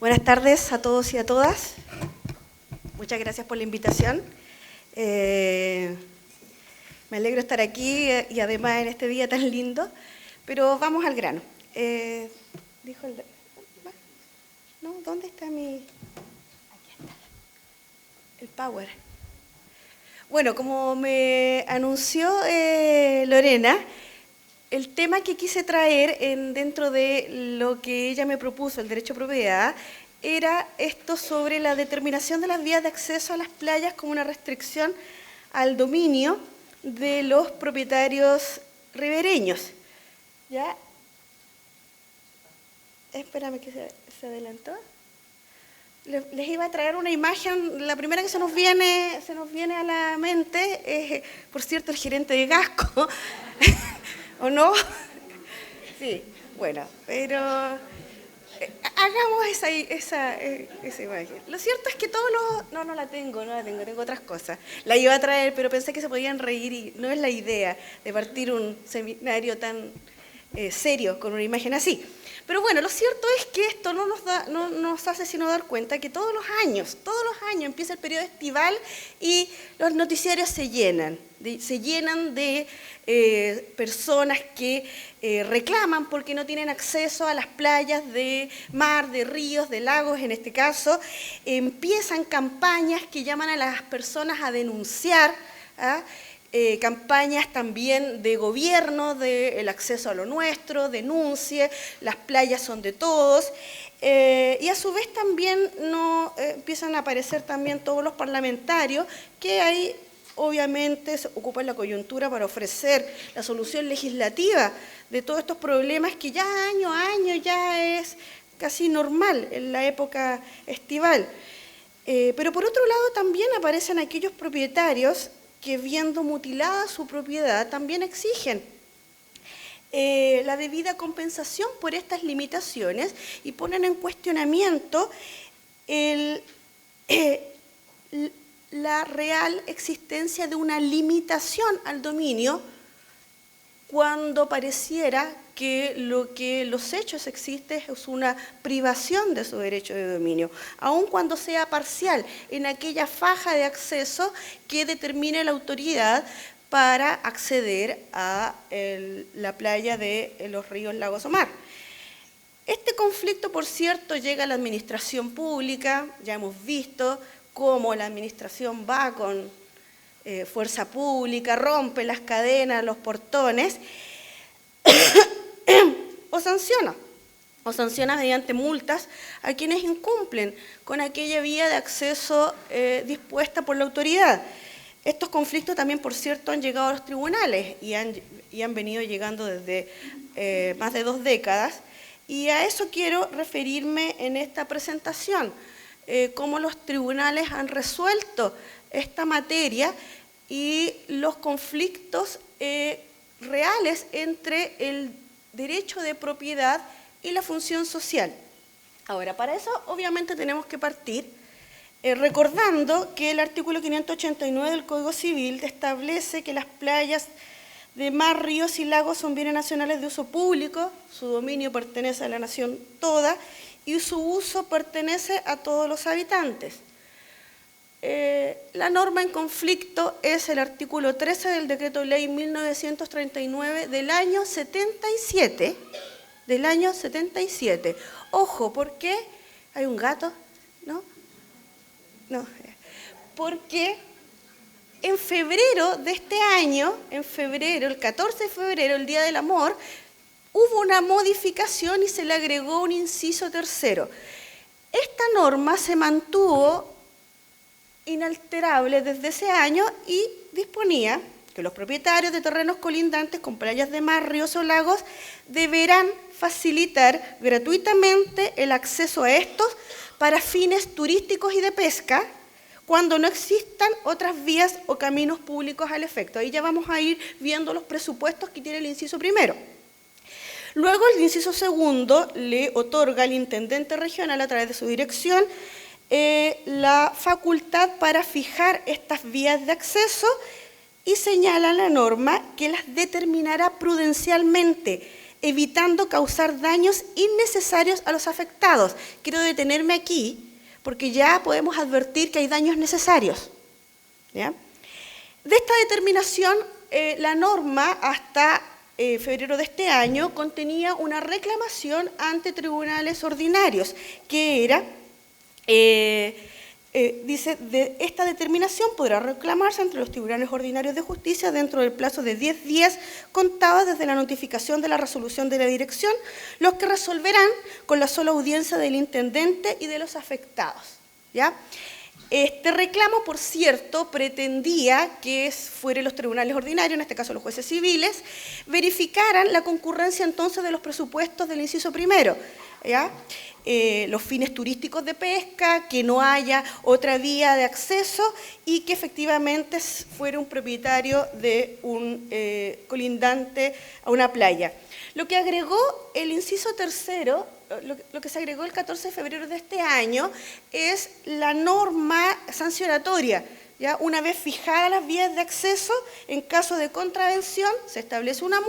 S7: Buenas tardes a todos y a todas. Muchas gracias por la invitación. Me alegro estar aquí y además en este día tan lindo, pero vamos al grano. Dijo el... ¿No? ¿Dónde está mi...? Aquí está. El power. Bueno, como me anunció Lorena, el tema que quise traer dentro de lo que ella me propuso, el derecho a propiedad, era esto sobre la determinación de las vías de acceso a las playas como una restricción al dominio de los propietarios ribereños. ¿Ya? Espérame que se adelantó. Les iba a traer una imagen, la primera que se nos viene a la mente es, por cierto, el gerente de Gasco. ¿O no? Sí, bueno, pero hagamos esa imagen. Lo cierto es que todos los... No la tengo, tengo otras cosas. La iba a traer, pero pensé que se podían reír y no es la idea de partir un seminario tan serio con una imagen así. Pero bueno, lo cierto es que esto no nos hace sino dar cuenta que todos los años empieza el periodo estival y los noticiarios se llenan de personas que reclaman porque no tienen acceso a las playas de mar, de ríos, de lagos en este caso. Empiezan campañas que llaman a las personas a denunciar, campañas también de gobierno, del acceso a lo nuestro, denuncie, las playas son de todos, y a su vez también empiezan a aparecer también todos los parlamentarios que ahí obviamente se ocupan la coyuntura para ofrecer la solución legislativa de todos estos problemas que ya año a año ya es casi normal en la época estival. Pero por otro lado también aparecen aquellos propietarios que viendo mutilada su propiedad también exigen la debida compensación por estas limitaciones y ponen en cuestionamiento la real existencia de una limitación al dominio cuando pareciera que los hechos existen es una privación de su derecho de dominio, aun cuando sea parcial, en aquella faja de acceso que determine la autoridad para acceder a la playa de los ríos, lagos o mar. Este conflicto, por cierto, llega a la administración pública, ya hemos visto cómo la administración va con fuerza pública, rompe las cadenas, los portones, o sanciona mediante multas a quienes incumplen con aquella vía de acceso dispuesta por la autoridad. Estos conflictos también, por cierto, han llegado a los tribunales y han venido llegando desde más de 2 décadas, y a eso quiero referirme en esta presentación, cómo los tribunales han resuelto esta materia y los conflictos reales entre el derecho de propiedad y la función social. Ahora, para eso obviamente tenemos que partir recordando que el artículo 589 del Código Civil establece que las playas de mar, ríos y lagos son bienes nacionales de uso público, su dominio pertenece a la nación toda y su uso pertenece a todos los habitantes. La norma en conflicto es el artículo 13 del Decreto Ley 1939 del año 77. Ojo, ¿por qué? ¿Hay un gato? ¿No? No. Porque en febrero de este año, el 14 de febrero, el Día del Amor, hubo una modificación y se le agregó un inciso tercero. Esta norma se mantuvo inalterable desde ese año y disponía que los propietarios de terrenos colindantes con playas de mar, ríos o lagos deberán facilitar gratuitamente el acceso a estos para fines turísticos y de pesca cuando no existan otras vías o caminos públicos al efecto. Ahí ya vamos a ir viendo los presupuestos que tiene el inciso primero. Luego el inciso segundo le otorga al intendente regional a través de su dirección la facultad para fijar estas vías de acceso y señala la norma que las determinará prudencialmente, evitando causar daños innecesarios a los afectados. Quiero detenerme aquí porque ya podemos advertir que hay daños necesarios, ¿ya? De esta determinación, la norma hasta febrero de este año contenía una reclamación ante tribunales ordinarios, que era... dice, de esta determinación podrá reclamarse ante los tribunales ordinarios de justicia dentro del plazo de 10 días contados desde la notificación de la resolución de la dirección, los que resolverán con la sola audiencia del intendente y de los afectados, ¿ya? Este reclamo, por cierto, pretendía que fueran los tribunales ordinarios, en este caso los jueces civiles, verificaran la concurrencia entonces de los presupuestos del inciso primero, ¿ya? Los fines turísticos de pesca, que no haya otra vía de acceso y que efectivamente fuera un propietario de un colindante a una playa. Lo que agregó el inciso tercero lo que se agregó el 14 de febrero de este año es la norma sancionatoria. ¿Ya? Una vez fijadas las vías de acceso, en caso de contravención se establece una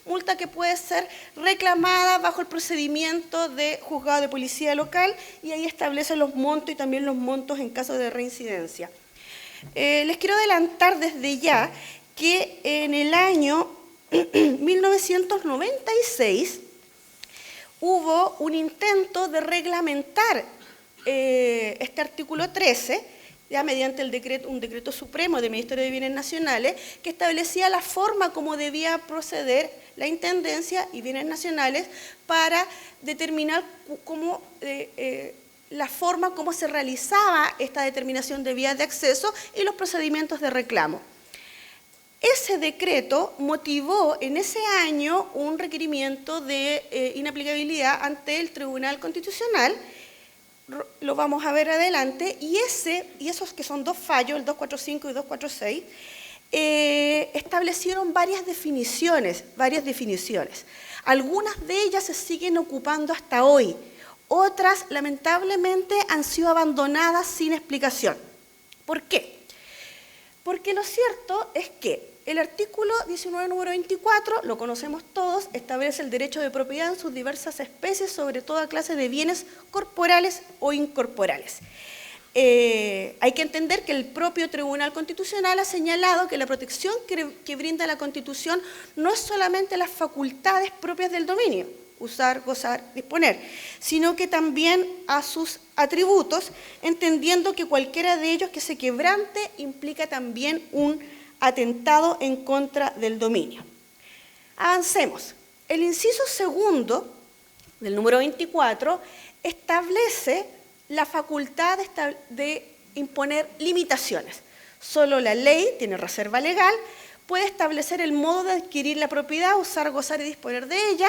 S7: multa que puede ser reclamada bajo el procedimiento de juzgado de policía local, y ahí establece los montos y también los montos en caso de reincidencia. Les quiero adelantar desde ya que en el año 1996 hubo un intento de reglamentar este artículo 13, ya mediante un decreto supremo del Ministerio de Bienes Nacionales, que establecía la forma como debía proceder la Intendencia y Bienes Nacionales para determinar la forma como se realizaba esta determinación de vías de acceso y los procedimientos de reclamo. Ese decreto motivó en ese año un requerimiento de inaplicabilidad ante el Tribunal Constitucional. Lo vamos a ver adelante, y esos que son dos fallos, el 245 y 246, establecieron varias definiciones. Algunas de ellas se siguen ocupando hasta hoy, otras lamentablemente han sido abandonadas sin explicación. ¿Por qué? Porque lo cierto es que el artículo 19, número 24, lo conocemos todos, establece el derecho de propiedad en sus diversas especies sobre toda clase de bienes corporales o incorporales. Hay que entender que el propio Tribunal Constitucional ha señalado que la protección que brinda la Constitución no es solamente las facultades propias del dominio, usar, gozar, disponer, sino que también a sus atributos, entendiendo que cualquiera de ellos que se quebrante implica también un atentado en contra del dominio. Avancemos. El inciso segundo del número 24 establece la facultad de imponer limitaciones. Solo la ley tiene reserva legal, puede establecer el modo de adquirir la propiedad, usar, gozar y disponer de ella,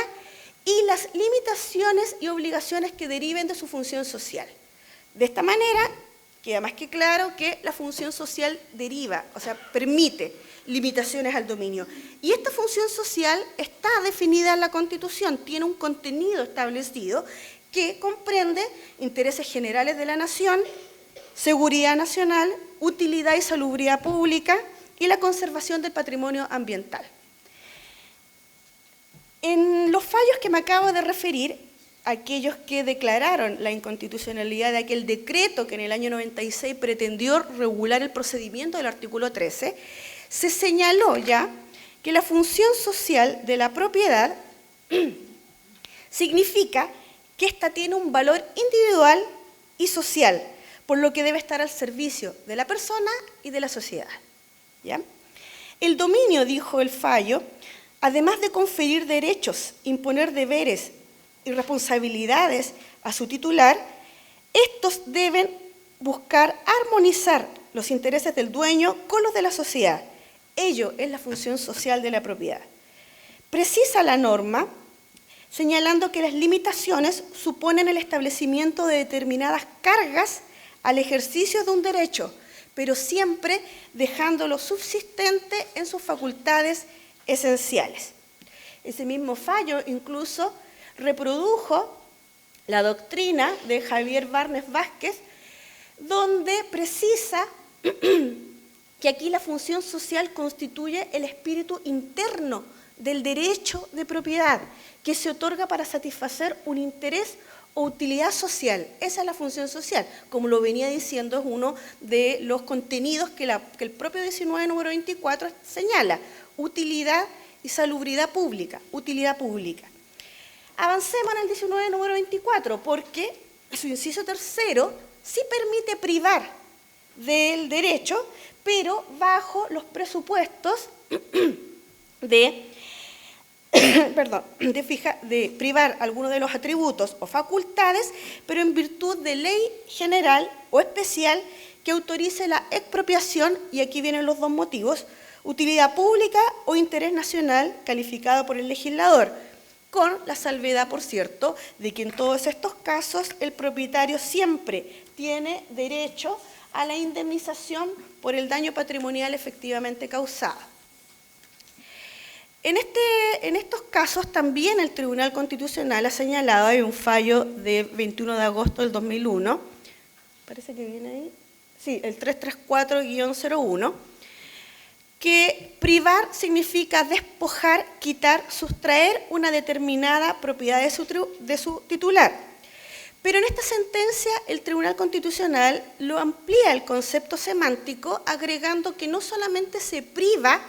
S7: y las limitaciones y obligaciones que deriven de su función social. De esta manera, queda más que claro que la función social deriva, o sea, permite limitaciones al dominio. Y esta función social está definida en la Constitución, tiene un contenido establecido que comprende intereses generales de la nación, seguridad nacional, utilidad y salubridad pública y la conservación del patrimonio ambiental. En los fallos que me acabo de referir, aquellos que declararon la inconstitucionalidad de aquel decreto que en el año 96 pretendió regular el procedimiento del artículo 13, se señaló ya que la función social de la propiedad significa que ésta tiene un valor individual y social, por lo que debe estar al servicio de la persona y de la sociedad. ¿Ya? El dominio, dijo el fallo, además de conferir derechos, imponer deberes y responsabilidades a su titular, estos deben buscar armonizar los intereses del dueño con los de la sociedad. Ello es la función social de la propiedad. Precisa la norma, señalando que las limitaciones suponen el establecimiento de determinadas cargas al ejercicio de un derecho, pero siempre dejándolo subsistente en sus facultades esenciales. Ese mismo fallo incluso reprodujo la doctrina de Javier Barnes Vázquez, donde precisa que aquí la función social constituye el espíritu interno del derecho de propiedad, que se otorga para satisfacer un interés o utilidad social. Esa es la función social. Como lo venía diciendo, es uno de los contenidos que el propio 19, número 24 señala: utilidad y salubridad pública, utilidad pública. Avancemos en el 19, número 24, porque su inciso tercero sí permite privar del derecho, pero bajo los presupuestos de privar algunos de los atributos o facultades, pero en virtud de ley general o especial que autorice la expropiación, y aquí vienen los dos motivos: utilidad pública o interés nacional calificado por el legislador, con la salvedad, por cierto, de que en todos estos casos el propietario siempre tiene derecho a la indemnización por el daño patrimonial efectivamente causado. En estos casos también el Tribunal Constitucional ha señalado, hay un fallo de 21 de agosto del 2001, parece que viene ahí, sí, el 334-01, que privar significa despojar, quitar, sustraer una determinada propiedad de su titular. Pero en esta sentencia el Tribunal Constitucional lo amplía el concepto semántico, agregando que no solamente se priva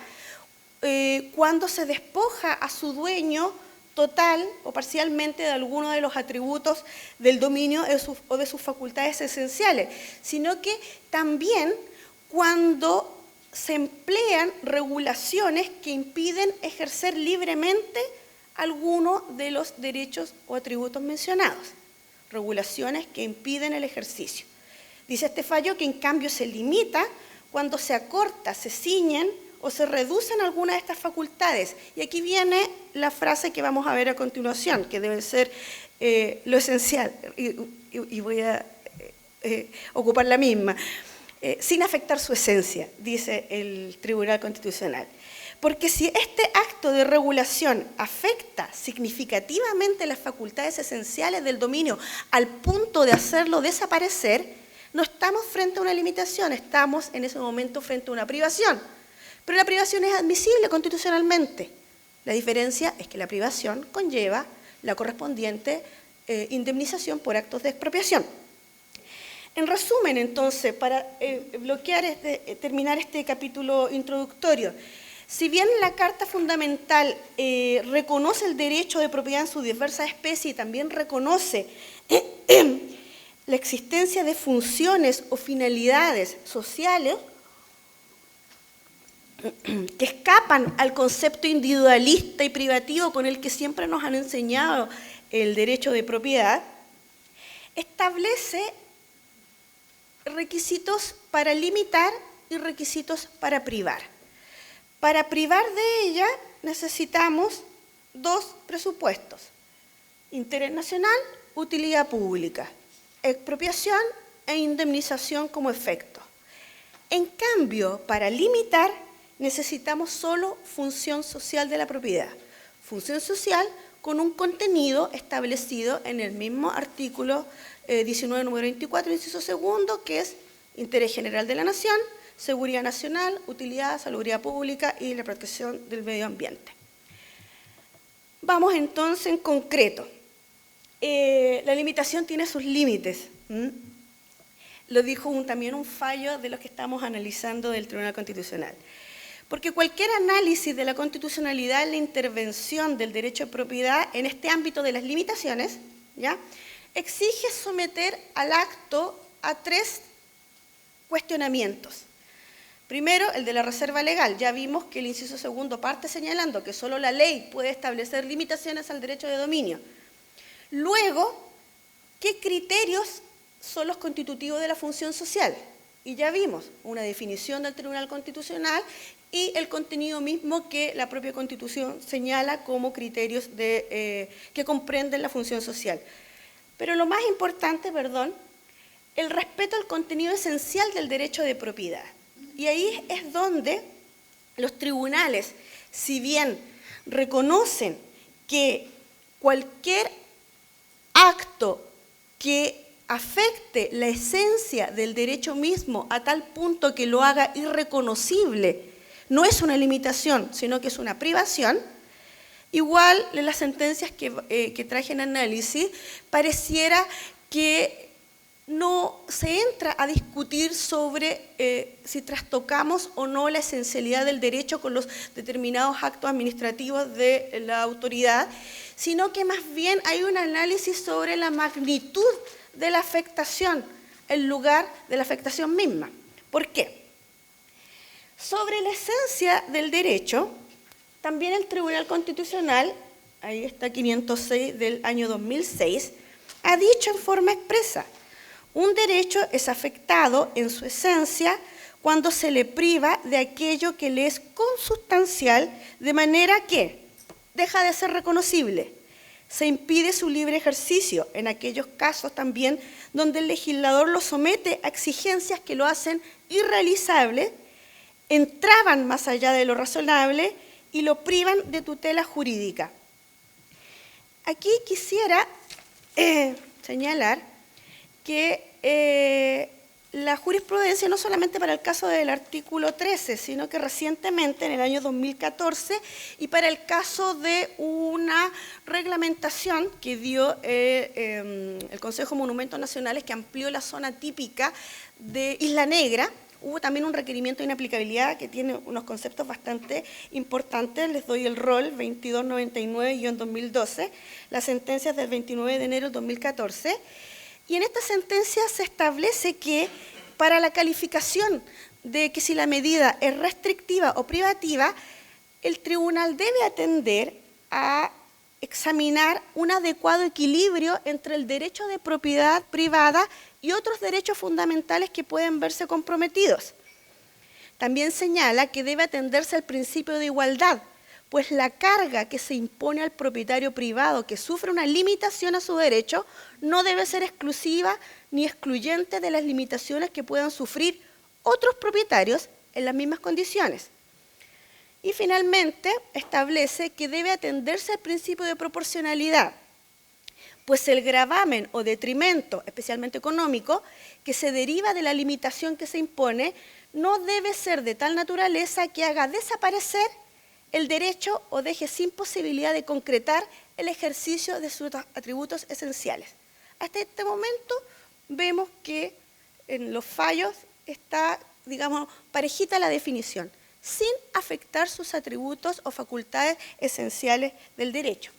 S7: cuando se despoja a su dueño total o parcialmente de alguno de los atributos del dominio o de sus facultades esenciales, sino que también cuando se emplean regulaciones que impiden ejercer libremente alguno de los derechos o atributos mencionados, regulaciones que impiden el ejercicio. Dice este fallo que en cambio se limita cuando se acorta, se ciñen o se reducen algunas de estas facultades. Y aquí viene la frase que vamos a ver a continuación, que debe ser lo esencial, y voy a ocupar la misma. Sin afectar su esencia, dice el Tribunal Constitucional. Porque si este acto de regulación afecta significativamente las facultades esenciales del dominio al punto de hacerlo desaparecer, no estamos frente a una limitación, estamos en ese momento frente a una privación. Pero la privación es admisible constitucionalmente. La diferencia es que la privación conlleva la correspondiente indemnización por actos de expropiación. En resumen, entonces, para terminar este capítulo introductorio, si bien la Carta Fundamental reconoce el derecho de propiedad en sus diversas especies y también reconoce la existencia de funciones o finalidades sociales que escapan al concepto individualista y privativo con el que siempre nos han enseñado el derecho de propiedad, establece requisitos para limitar y requisitos para privar. Para privar de ella necesitamos dos presupuestos: interés nacional, utilidad pública, expropiación e indemnización como efecto. En cambio, para limitar necesitamos solo función social de la propiedad, función social con un contenido establecido en el mismo artículo 19, número 24, inciso segundo, que es interés general de la nación, seguridad nacional, utilidad, salubridad pública y la protección del medio ambiente. Vamos entonces en concreto. La limitación tiene sus límites. Lo dijo también un fallo de los que estamos analizando del Tribunal Constitucional. Porque cualquier análisis de la constitucionalidad en la intervención del derecho de propiedad en este ámbito de las limitaciones, ¿ya?, exige someter al acto a tres cuestionamientos. Primero, el de la reserva legal. Ya vimos que el inciso segundo parte señalando que solo la ley puede establecer limitaciones al derecho de dominio. Luego, ¿qué criterios son los constitutivos de la función social? Y ya vimos una definición del Tribunal Constitucional y el contenido mismo que la propia Constitución señala como criterios que comprenden la función social. Pero lo más importante, el respeto al contenido esencial del derecho de propiedad. Y ahí es donde los tribunales, si bien reconocen que cualquier acto que afecte la esencia del derecho mismo a tal punto que lo haga irreconocible, no es una limitación, sino que es una privación, igual en las sentencias que traje en análisis, pareciera que no se entra a discutir sobre si trastocamos o no la esencialidad del derecho con los determinados actos administrativos de la autoridad, sino que más bien hay un análisis sobre la magnitud de la afectación, en lugar de la afectación misma. ¿Por qué? Sobre la esencia del derecho, también el Tribunal Constitucional, ahí está 506 del año 2006, ha dicho en forma expresa: un derecho es afectado en su esencia cuando se le priva de aquello que le es consustancial, de manera que deja de ser reconocible. Se impide su libre ejercicio en aquellos casos también donde el legislador lo somete a exigencias que lo hacen irrealizable, entraban más allá de lo razonable y lo privan de tutela jurídica. Aquí quisiera señalar que la jurisprudencia, no solamente para el caso del artículo 13, sino que recientemente, en el año 2014, y para el caso de una reglamentación que dio el Consejo de Monumentos Nacionales, que amplió la zona típica de Isla Negra, hubo también un requerimiento de inaplicabilidad que tiene unos conceptos bastante importantes. Les doy el rol 2299-2012, las sentencias del 29 de enero del 2014, y en esta sentencia se establece que para la calificación de que si la medida es restrictiva o privativa, el tribunal debe atender a examinar un adecuado equilibrio entre el derecho de propiedad privada y otros derechos fundamentales que pueden verse comprometidos. También señala que debe atenderse al principio de igualdad, pues la carga que se impone al propietario privado que sufre una limitación a su derecho no debe ser exclusiva ni excluyente de las limitaciones que puedan sufrir otros propietarios en las mismas condiciones. Y finalmente establece que debe atenderse al principio de proporcionalidad, pues el gravamen o detrimento, especialmente económico, que se deriva de la limitación que se impone, no debe ser de tal naturaleza que haga desaparecer el derecho o deje sin posibilidad de concretar el ejercicio de sus atributos esenciales. Hasta este momento vemos que en los fallos está, digamos, parejita la definición, sin afectar sus atributos o facultades esenciales del derecho.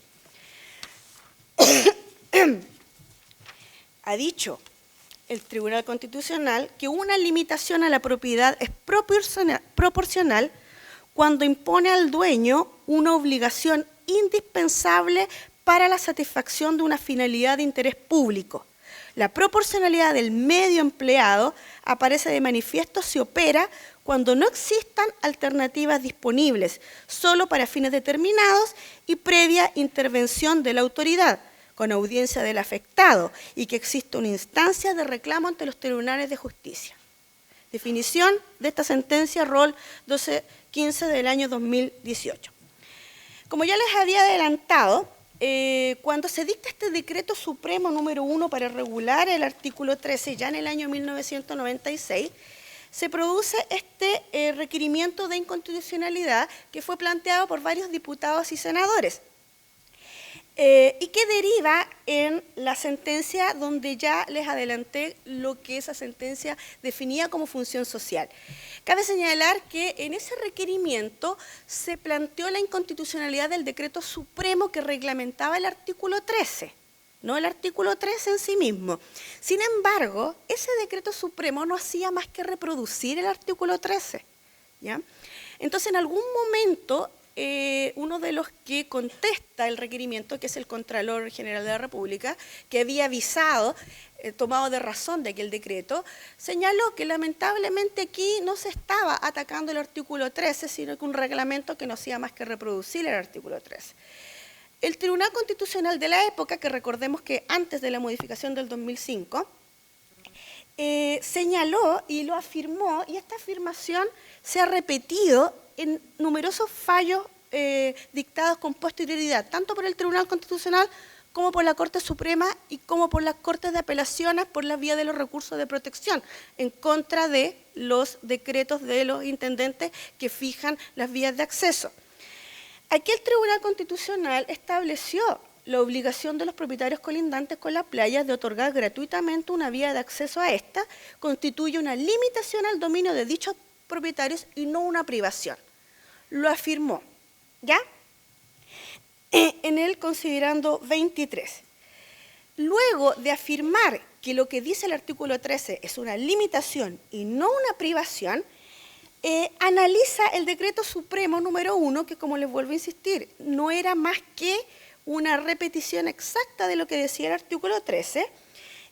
S7: Ha dicho el Tribunal Constitucional que una limitación a la propiedad es proporcional cuando impone al dueño una obligación indispensable para la satisfacción de una finalidad de interés público. La proporcionalidad del medio empleado aparece de manifiesto si opera cuando no existan alternativas disponibles, solo para fines determinados y previa intervención de la autoridad, con audiencia del afectado, y que exista una instancia de reclamo ante los tribunales de justicia. Definición de esta sentencia, rol 1215 del año 2018. Como ya les había adelantado, cuando se dicta este decreto supremo número 1 para regular el artículo 13, ya en el año 1996, se produce este requerimiento de inconstitucionalidad que fue planteado por varios diputados y senadores. Y que deriva en la sentencia donde ya les adelanté lo que esa sentencia definía como función social. Cabe señalar que en ese requerimiento se planteó la inconstitucionalidad del decreto supremo que reglamentaba el artículo 13, no el artículo 13 en sí mismo. Sin embargo, ese decreto supremo no hacía más que reproducir el artículo 13, ¿ya? Entonces, en algún momento, uno de los que contesta el requerimiento, que es el Contralor General de la República, que había avisado, tomado de razón de aquel decreto, señaló que lamentablemente aquí no se estaba atacando el artículo 13, sino que un reglamento que no hacía más que reproducir el artículo 13. El Tribunal Constitucional de la época, que recordemos que antes de la modificación del 2005, señaló y lo afirmó, y esta afirmación se ha repetido en numerosos fallos dictados con posterioridad, tanto por el Tribunal Constitucional como por la Corte Suprema y como por las Cortes de Apelaciones por la vía de los recursos de protección, en contra de los decretos de los intendentes que fijan las vías de acceso. Aquí el Tribunal Constitucional estableció la obligación de los propietarios colindantes con la playa de otorgar gratuitamente una vía de acceso a esta, constituye una limitación al dominio de dichos propietarios y no una privación. Lo afirmó, ¿ya? En el considerando 23. Luego de afirmar que lo que dice el artículo 13 es una limitación y no una privación, analiza el decreto supremo número 1, que, como les vuelvo a insistir, no era más que una repetición exacta de lo que decía el artículo 13,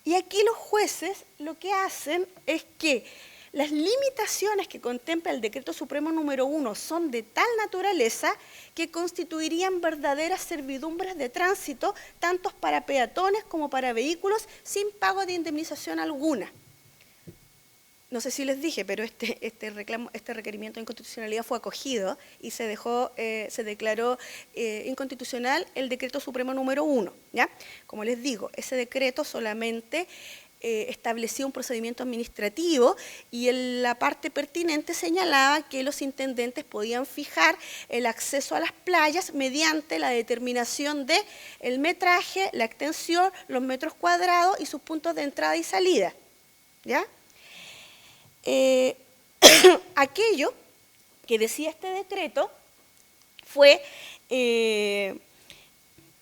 S7: y aquí los jueces lo que hacen es que las limitaciones que contempla el decreto supremo número 1 son de tal naturaleza que constituirían verdaderas servidumbres de tránsito, tanto para peatones como para vehículos, sin pago de indemnización alguna. no sé si les dije, pero este requerimiento de inconstitucionalidad fue acogido y se declaró inconstitucional el decreto supremo número 1, ¿ya? Como les digo, ese decreto solamente establecía un procedimiento administrativo y en la parte pertinente señalaba que los intendentes podían fijar el acceso a las playas mediante la determinación de el metraje, la extensión, los metros cuadrados y sus puntos de entrada y salida, ¿ya? Aquello que decía este decreto fue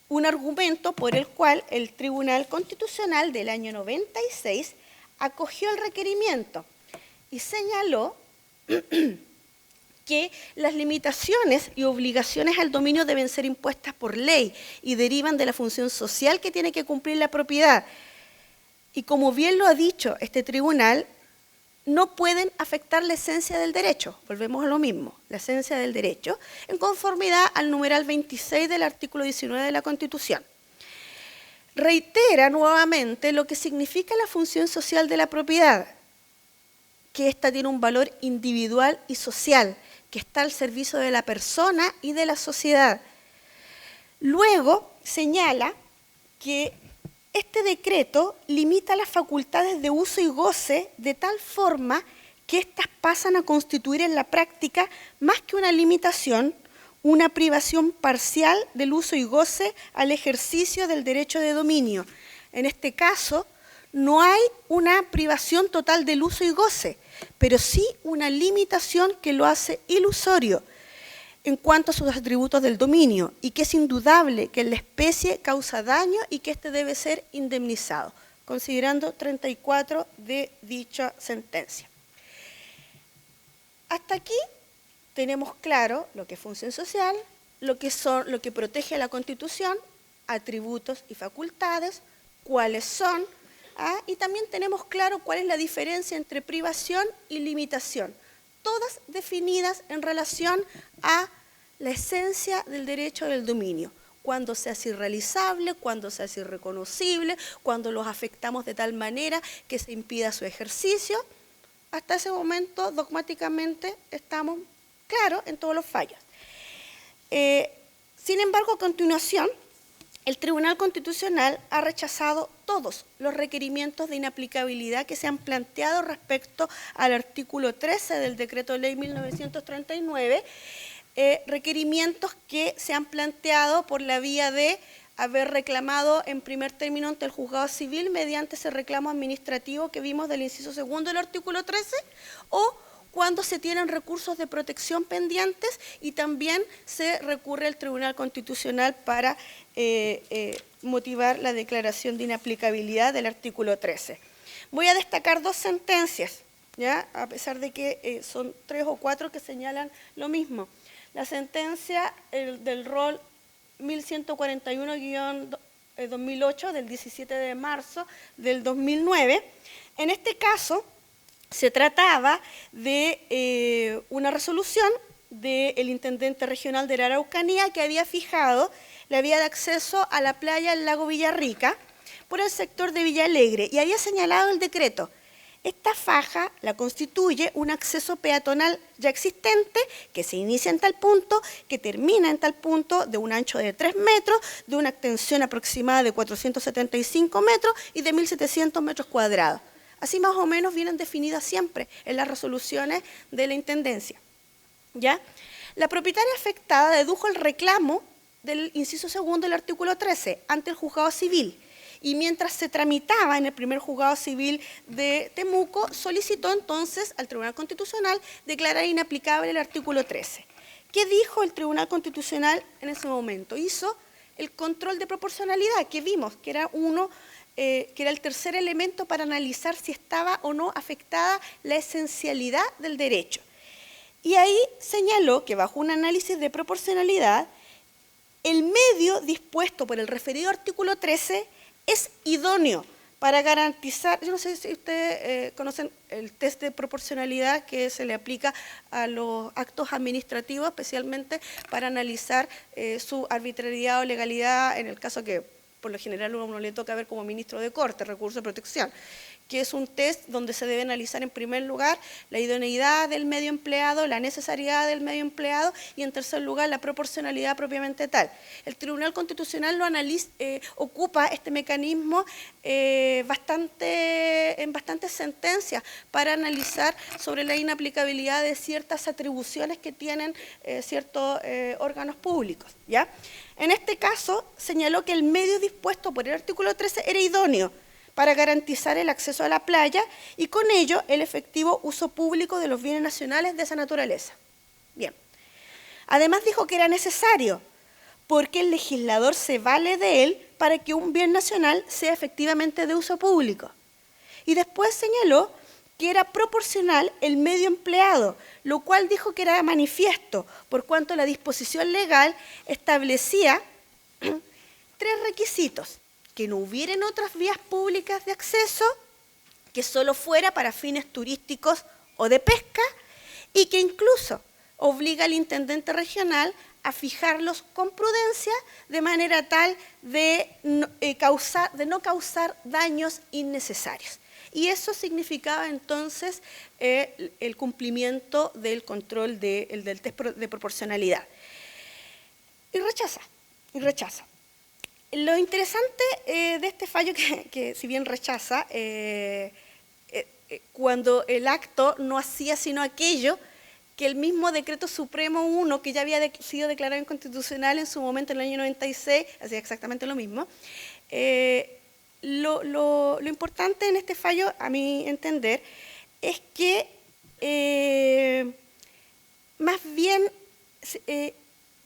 S7: un argumento por el cual el Tribunal Constitucional del año 96 acogió el requerimiento y señaló que las limitaciones y obligaciones al dominio deben ser impuestas por ley y derivan de la función social que tiene que cumplir la propiedad. Y como bien lo ha dicho este tribunal, no pueden afectar la esencia del derecho, volvemos a lo mismo, la esencia del derecho, en conformidad al numeral 26 del artículo 19 de la Constitución. Reitera nuevamente lo que significa la función social de la propiedad, que ésta tiene un valor individual y social, que está al servicio de la persona y de la sociedad. Luego señala que este decreto limita las facultades de uso y goce de tal forma que éstas pasan a constituir en la práctica, más que una limitación, una privación parcial del uso y goce al ejercicio del derecho de dominio. En este caso, no hay una privación total del uso y goce, pero sí una limitación que lo hace ilusorio en cuanto a sus atributos del dominio, y que es indudable que la especie causa daño y que éste debe ser indemnizado, considerando 34 de dicha sentencia. Hasta aquí tenemos claro lo que es función social, lo que protege a la Constitución, atributos y facultades, cuáles son, y también tenemos claro cuál es la diferencia entre privación y limitación, todas definidas en relación a la esencia del derecho del dominio, cuando se hace irrealizable, cuando se hace irreconocible, cuando los afectamos de tal manera que se impida su ejercicio. Hasta ese momento, dogmáticamente, estamos claros en todos los fallos. Sin embargo, a continuación, el Tribunal Constitucional ha rechazado todos los requerimientos de inaplicabilidad que se han planteado respecto al artículo 13 del Decreto Ley 1939, requerimientos que se han planteado por la vía de haber reclamado en primer término ante el juzgado civil mediante ese reclamo administrativo que vimos del inciso segundo del artículo 13, o cuando se tienen recursos de protección pendientes y también se recurre al Tribunal Constitucional para motivar la declaración de inaplicabilidad del artículo 13. Voy a destacar dos sentencias, ¿ya? A pesar de que son 3 o 4 que señalan lo mismo. La sentencia del rol 1141-2008 del 17 de marzo del 2009, en este caso se trataba de una resolución del intendente regional de la Araucanía que había fijado la vía de acceso a la playa del lago Villarrica por el sector de Villa Alegre y había señalado el decreto: esta faja la constituye un acceso peatonal ya existente que se inicia en tal punto, que termina en tal punto, de un ancho de 3 metros, de una extensión aproximada de 475 metros y de 1.700 metros cuadrados. Así más o menos vienen definidas siempre en las resoluciones de la Intendencia, ¿ya? La propietaria afectada dedujo el reclamo del inciso segundo del artículo 13 ante el juzgado civil, y mientras se tramitaba en el primer juzgado civil de Temuco, solicitó entonces al Tribunal Constitucional declarar inaplicable el artículo 13. ¿Qué dijo el Tribunal Constitucional en ese momento? Hizo el control de proporcionalidad, que vimos que era que era el tercer elemento para analizar si estaba o no afectada la esencialidad del derecho. Y ahí señaló que bajo un análisis de proporcionalidad, el medio dispuesto por el referido artículo 13 es idóneo para garantizar, yo no sé si ustedes conocen el test de proporcionalidad que se le aplica a los actos administrativos, especialmente para analizar su arbitrariedad o legalidad en el caso que por lo general uno le toca ver como ministro de Corte, recurso de protección, que es un test donde se debe analizar en primer lugar la idoneidad del medio empleado, la necesidad del medio empleado y en tercer lugar la proporcionalidad propiamente tal. El Tribunal Constitucional ocupa este mecanismo en bastantes sentencias para analizar sobre la inaplicabilidad de ciertas atribuciones que tienen ciertos órganos públicos, ¿ya? En este caso señaló que el medio dispuesto por el artículo 13 era idóneo para garantizar el acceso a la playa y con ello el efectivo uso público de los bienes nacionales de esa naturaleza. Bien. Además dijo que era necesario, porque el legislador se vale de él para que un bien nacional sea efectivamente de uso público. Y después señaló que era proporcional el medio empleado, lo cual dijo que era manifiesto, por cuanto la disposición legal establecía 3 requisitos: que no hubieran otras vías públicas de acceso, que solo fuera para fines turísticos o de pesca, y que incluso obliga al intendente regional a fijarlos con prudencia de manera tal de no causar daños innecesarios. Y eso significaba entonces el cumplimiento del control del test de proporcionalidad. Y rechaza. Lo interesante de este fallo, que si bien rechaza, cuando el acto no hacía sino aquello que el mismo Decreto Supremo 1, que ya había sido declarado inconstitucional en su momento, en el año 96, hacía exactamente lo mismo. Lo importante en este fallo, a mi entender, es que más bien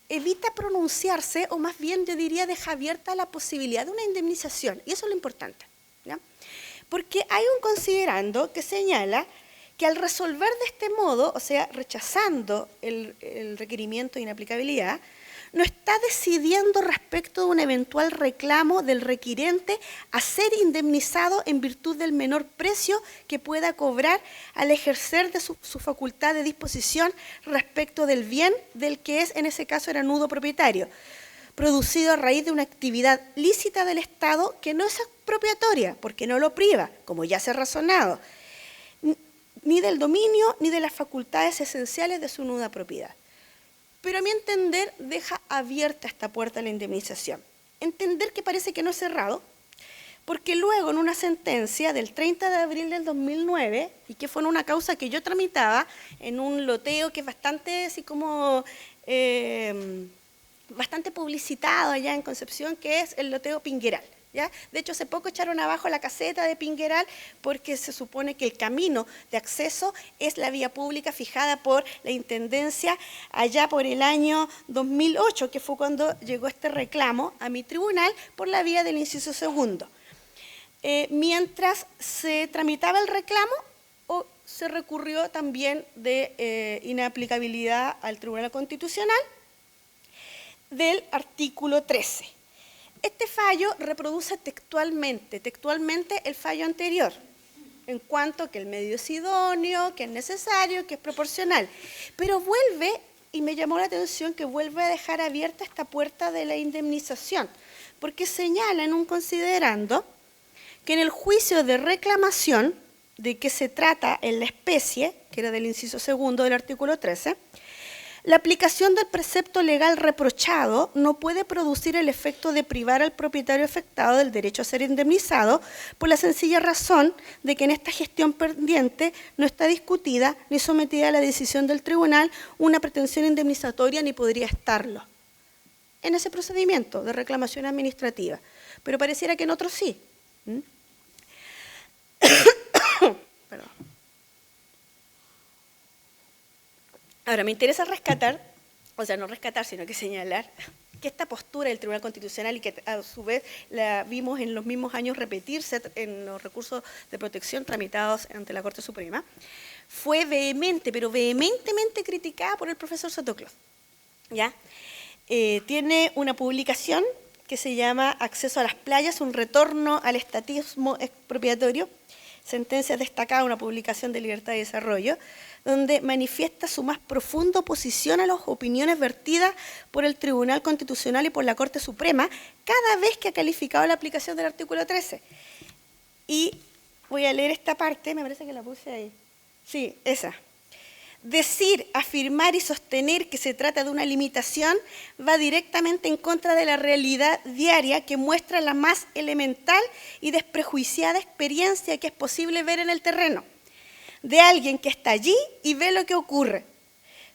S7: evita pronunciarse, o más bien yo diría deja abierta la posibilidad de una indemnización, y eso es lo importante, ¿ya? Porque hay un considerando que señala que al resolver de este modo, o sea, rechazando el requerimiento de inaplicabilidad, no está decidiendo respecto de un eventual reclamo del requirente a ser indemnizado en virtud del menor precio que pueda cobrar al ejercer de su facultad de disposición respecto del bien del que es, en ese caso, era nudo propietario, producido a raíz de una actividad lícita del Estado que no es expropiatoria, porque no lo priva, como ya se ha razonado, ni del dominio ni de las facultades esenciales de su nuda propiedad. Pero a mi entender deja abierta esta puerta a la indemnización. Entender que parece que no es cerrado, porque luego en una sentencia del 30 de abril del 2009, y que fue en una causa que yo tramitaba en un loteo que es bastante así como bastante publicitado allá en Concepción, que es el loteo Pingueral, ¿ya? De hecho, hace poco echaron abajo la caseta de Pingueral porque se supone que el camino de acceso es la vía pública fijada por la Intendencia allá por el año 2008, que fue cuando llegó este reclamo a mi tribunal por la vía del inciso segundo. Mientras se tramitaba el reclamo, se recurrió también de inaplicabilidad al Tribunal Constitucional del artículo 13. Este fallo reproduce textualmente el fallo anterior, en cuanto que el medio es idóneo, que es necesario, que es proporcional. Pero vuelve, y me llamó la atención, que vuelve a dejar abierta esta puerta de la indemnización, porque señala en un considerando que en el juicio de reclamación de que se trata en la especie, que era del inciso segundo del artículo 13, la aplicación del precepto legal reprochado no puede producir el efecto de privar al propietario afectado del derecho a ser indemnizado por la sencilla razón de que en esta gestión pendiente no está discutida ni sometida a la decisión del tribunal una pretensión indemnizatoria ni podría estarlo en ese procedimiento de reclamación administrativa. Pero pareciera que en otros sí. Perdón. Ahora, me interesa rescatar, o sea, no rescatar, sino que señalar que esta postura del Tribunal Constitucional, y que a su vez la vimos en los mismos años repetirse en los recursos de protección tramitados ante la Corte Suprema, fue vehemente, pero vehementemente criticada por el profesor Sotoclós, ¿ya? Tiene una publicación que se llama Acceso a las playas, un retorno al estatismo expropiatorio, sentencia destacada, una publicación de Libertad y Desarrollo, donde manifiesta su más profunda oposición a las opiniones vertidas por el Tribunal Constitucional y por la Corte Suprema cada vez que ha calificado la aplicación del artículo 13. Y voy a leer esta parte, me parece que la puse ahí. Sí, esa. Decir, afirmar y sostener que se trata de una limitación va directamente en contra de la realidad diaria que muestra la más elemental y desprejuiciada experiencia que es posible ver en el terreno, de alguien que está allí y ve lo que ocurre.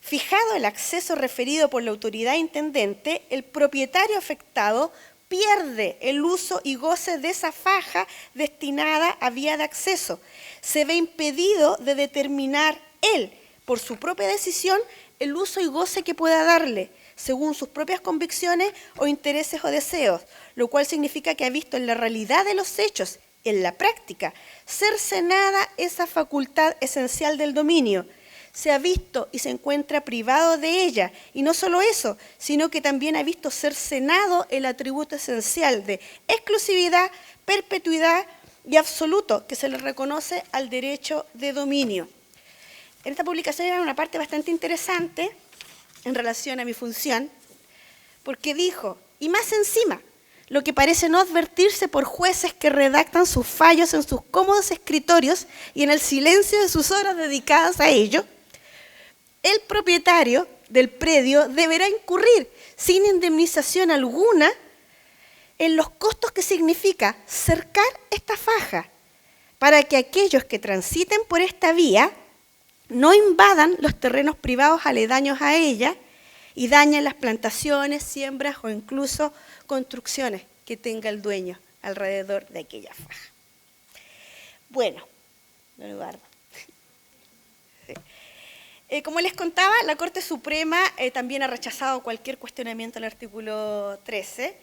S7: Fijado el acceso referido por la autoridad intendente, el propietario afectado pierde el uso y goce de esa faja destinada a vía de acceso. Se ve impedido de determinar él, por su propia decisión, el uso y goce que pueda darle, según sus propias convicciones o intereses o deseos, lo cual significa que ha visto en la realidad de los hechos, en la práctica, cercenada esa facultad esencial del dominio. Se ha visto y se encuentra privado de ella, y no solo eso, sino que también ha visto cercenado el atributo esencial de exclusividad, perpetuidad y absoluto que se le reconoce al derecho de dominio. En esta publicación era una parte bastante interesante en relación a mi función, porque dijo, y más encima, lo que parece no advertirse por jueces que redactan sus fallos en sus cómodos escritorios y en el silencio de sus horas dedicadas a ello, el propietario del predio deberá incurrir sin indemnización alguna en los costos que significa cercar esta faja, para que aquellos que transiten por esta vía no invadan los terrenos privados aledaños a ella y dañen las plantaciones, siembras o incluso construcciones que tenga el dueño alrededor de aquella faja. Bueno, don Eduardo. Sí. Como les contaba, la Corte Suprema también ha rechazado cualquier cuestionamiento al artículo 13.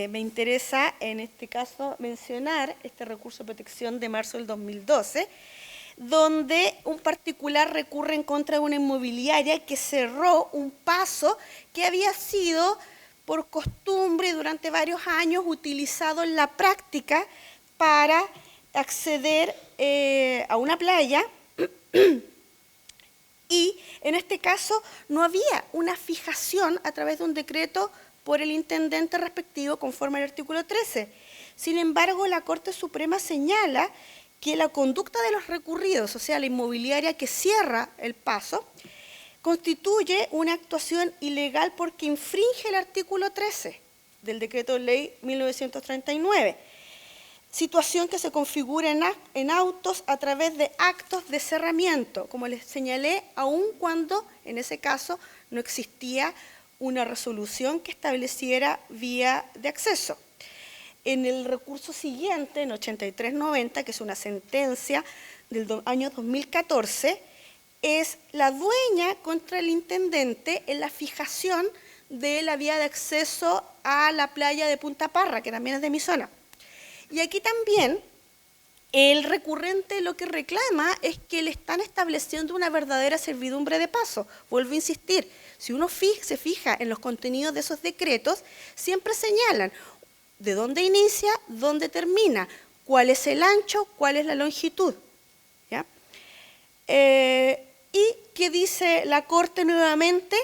S7: Me interesa en este caso mencionar este recurso de protección de marzo del 2012, donde un particular recurre en contra de una inmobiliaria que cerró un paso que había sido por costumbre durante varios años utilizado en la práctica para acceder a una playa y en este caso no había una fijación a través de un decreto por el intendente respectivo conforme al artículo 13. Sin embargo, la Corte Suprema señala que la conducta de los recurridos, o sea, la inmobiliaria que cierra el paso, constituye una actuación ilegal porque infringe el artículo 13 del Decreto Ley 1939, situación que se configura en autos a través de actos de cerramiento, como les señalé, aun cuando en ese caso no existía una resolución que estableciera vía de acceso. En el recurso siguiente, en 8390, que es una sentencia del año 2014, es la dueña contra el intendente en la fijación de la vía de acceso a la playa de Punta Parra, que también es de mi zona. Y aquí también el recurrente lo que reclama es que le están estableciendo una verdadera servidumbre de paso. Vuelvo a insistir, si uno se fija en los contenidos de esos decretos, siempre señalan de dónde inicia, dónde termina, cuál es el ancho, cuál es la longitud. ¿Ya? Y que dice la Corte nuevamente,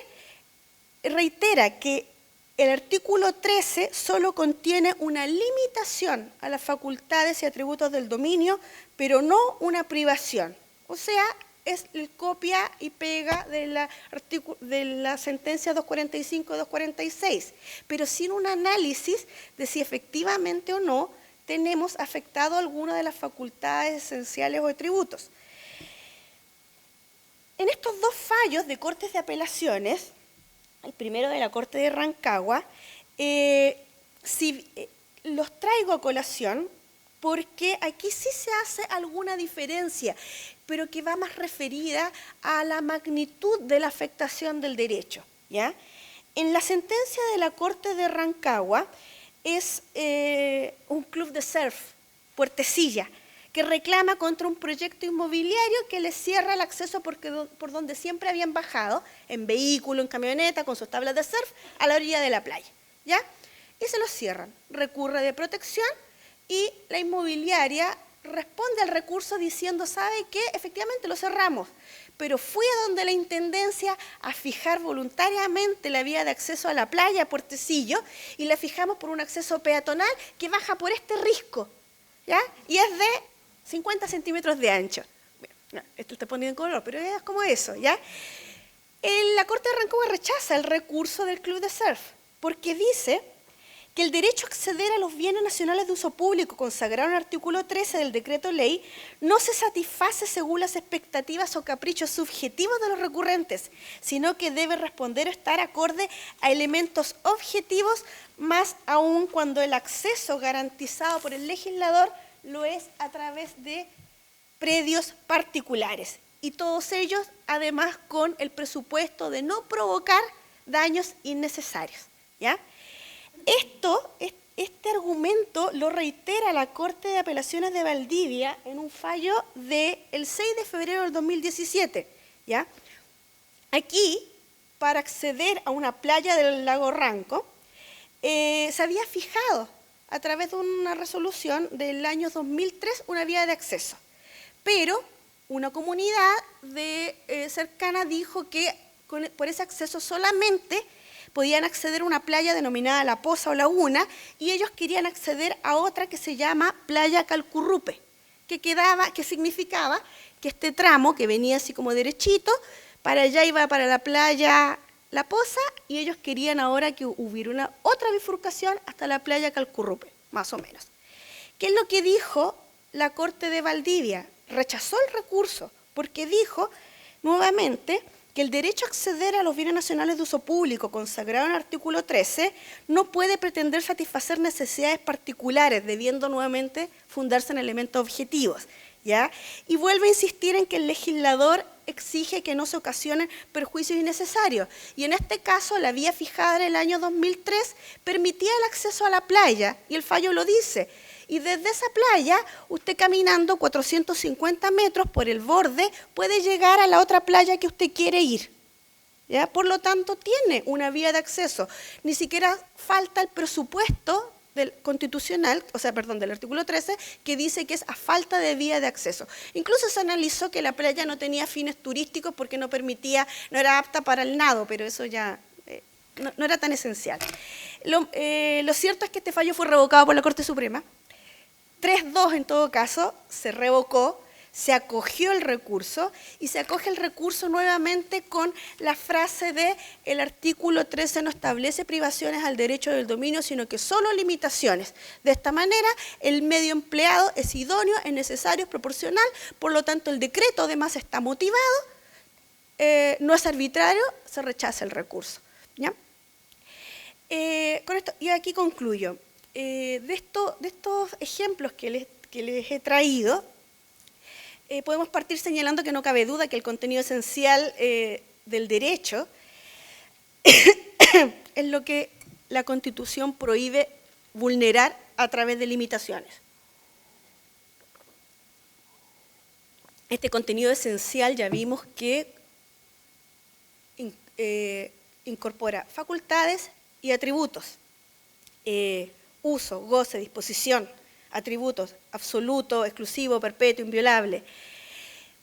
S7: reitera que el artículo 13 solo contiene una limitación a las facultades y atributos del dominio, pero no una privación. O sea, es el copia y pega de la sentencia 245 y 246, pero sin un análisis de si efectivamente o no tenemos afectado alguna de las facultades esenciales o atributos. En estos dos fallos de cortes de apelaciones, el primero de la Corte de Rancagua, los traigo a colación porque aquí sí se hace alguna diferencia, pero que va más referida a la magnitud de la afectación del derecho. ¿Ya? En la sentencia de la Corte de Rancagua es un club de surf, Puertecilla, que reclama contra un proyecto inmobiliario que les cierra el acceso por donde siempre habían bajado, en vehículo, en camioneta, con sus tablas de surf, a la orilla de la playa. ¿Ya? Y se los cierran. Recurre de protección y la inmobiliaria responde al recurso diciendo, ¿sabe qué? Efectivamente lo cerramos, pero fui a donde la Intendencia a fijar voluntariamente la vía de acceso a la playa, Puertecillo, y la fijamos por un acceso peatonal que baja por este risco. ¿Ya? ¿ya? Y es de 50 centímetros de ancho. No, esto está ponido en color, pero es como eso, ¿ya? La Corte de Rancagua rechaza el recurso del Club de Surf, porque dice que el derecho a acceder a los bienes nacionales de uso público consagrado en el artículo 13 del decreto ley no se satisface según las expectativas o caprichos subjetivos de los recurrentes, sino que debe responder o estar acorde a elementos objetivos, más aún cuando el acceso garantizado por el legislador lo es a través de predios particulares. Y todos ellos, además, con el presupuesto de no provocar daños innecesarios, ¿ya? Este argumento lo reitera la Corte de Apelaciones de Valdivia en un fallo del 6 de febrero del 2017. ¿Ya? Aquí, para acceder a una playa del lago Ranco, se había fijado a través de una resolución del año 2003 una vía de acceso. Pero una comunidad cercana dijo que por ese acceso solamente podían acceder a una playa denominada La Poza o Laguna, y ellos querían acceder a otra que se llama Playa Calcurrupe, que significaba que este tramo, que venía así como derechito, para allá iba para la playa La Poza, y ellos querían ahora que hubiera otra bifurcación hasta la playa Calcurrupe, más o menos. ¿Qué es lo que dijo la Corte de Valdivia? Rechazó el recurso, porque dijo nuevamente que el derecho a acceder a los bienes nacionales de uso público consagrado en el artículo 13 no puede pretender satisfacer necesidades particulares, debiendo nuevamente fundarse en elementos objetivos, ¿ya? Y vuelve a insistir en que el legislador exige que no se ocasionen perjuicios innecesarios. Y en este caso, la vía fijada en el año 2003 permitía el acceso a la playa, y el fallo lo dice. Y desde esa playa, usted caminando 450 metros por el borde, puede llegar a la otra playa que usted quiere ir, ¿ya? Por lo tanto, tiene una vía de acceso. Ni siquiera falta el presupuesto constitucional, del artículo 13, que dice que es a falta de vía de acceso. Incluso se analizó que la playa no tenía fines turísticos porque no era apta para el nado, pero eso ya no era tan esencial. Lo cierto es que este fallo fue revocado por la Corte Suprema. 3-2 en todo caso, se revocó, se acogió el recurso, y se acoge el recurso nuevamente con la frase de el artículo 13 no establece privaciones al derecho del dominio, sino que solo limitaciones. De esta manera, el medio empleado es idóneo, es necesario, es proporcional, por lo tanto el decreto además está motivado, no es arbitrario, se rechaza el recurso, ¿ya? Con esto, y aquí concluyo. De estos ejemplos que les he traído, podemos partir señalando que no cabe duda que el contenido esencial del derecho es lo que la Constitución prohíbe vulnerar a través de limitaciones. Este contenido esencial ya vimos que incorpora facultades y atributos. Uso, goce, disposición, atributos, absoluto, exclusivo, perpetuo, inviolable.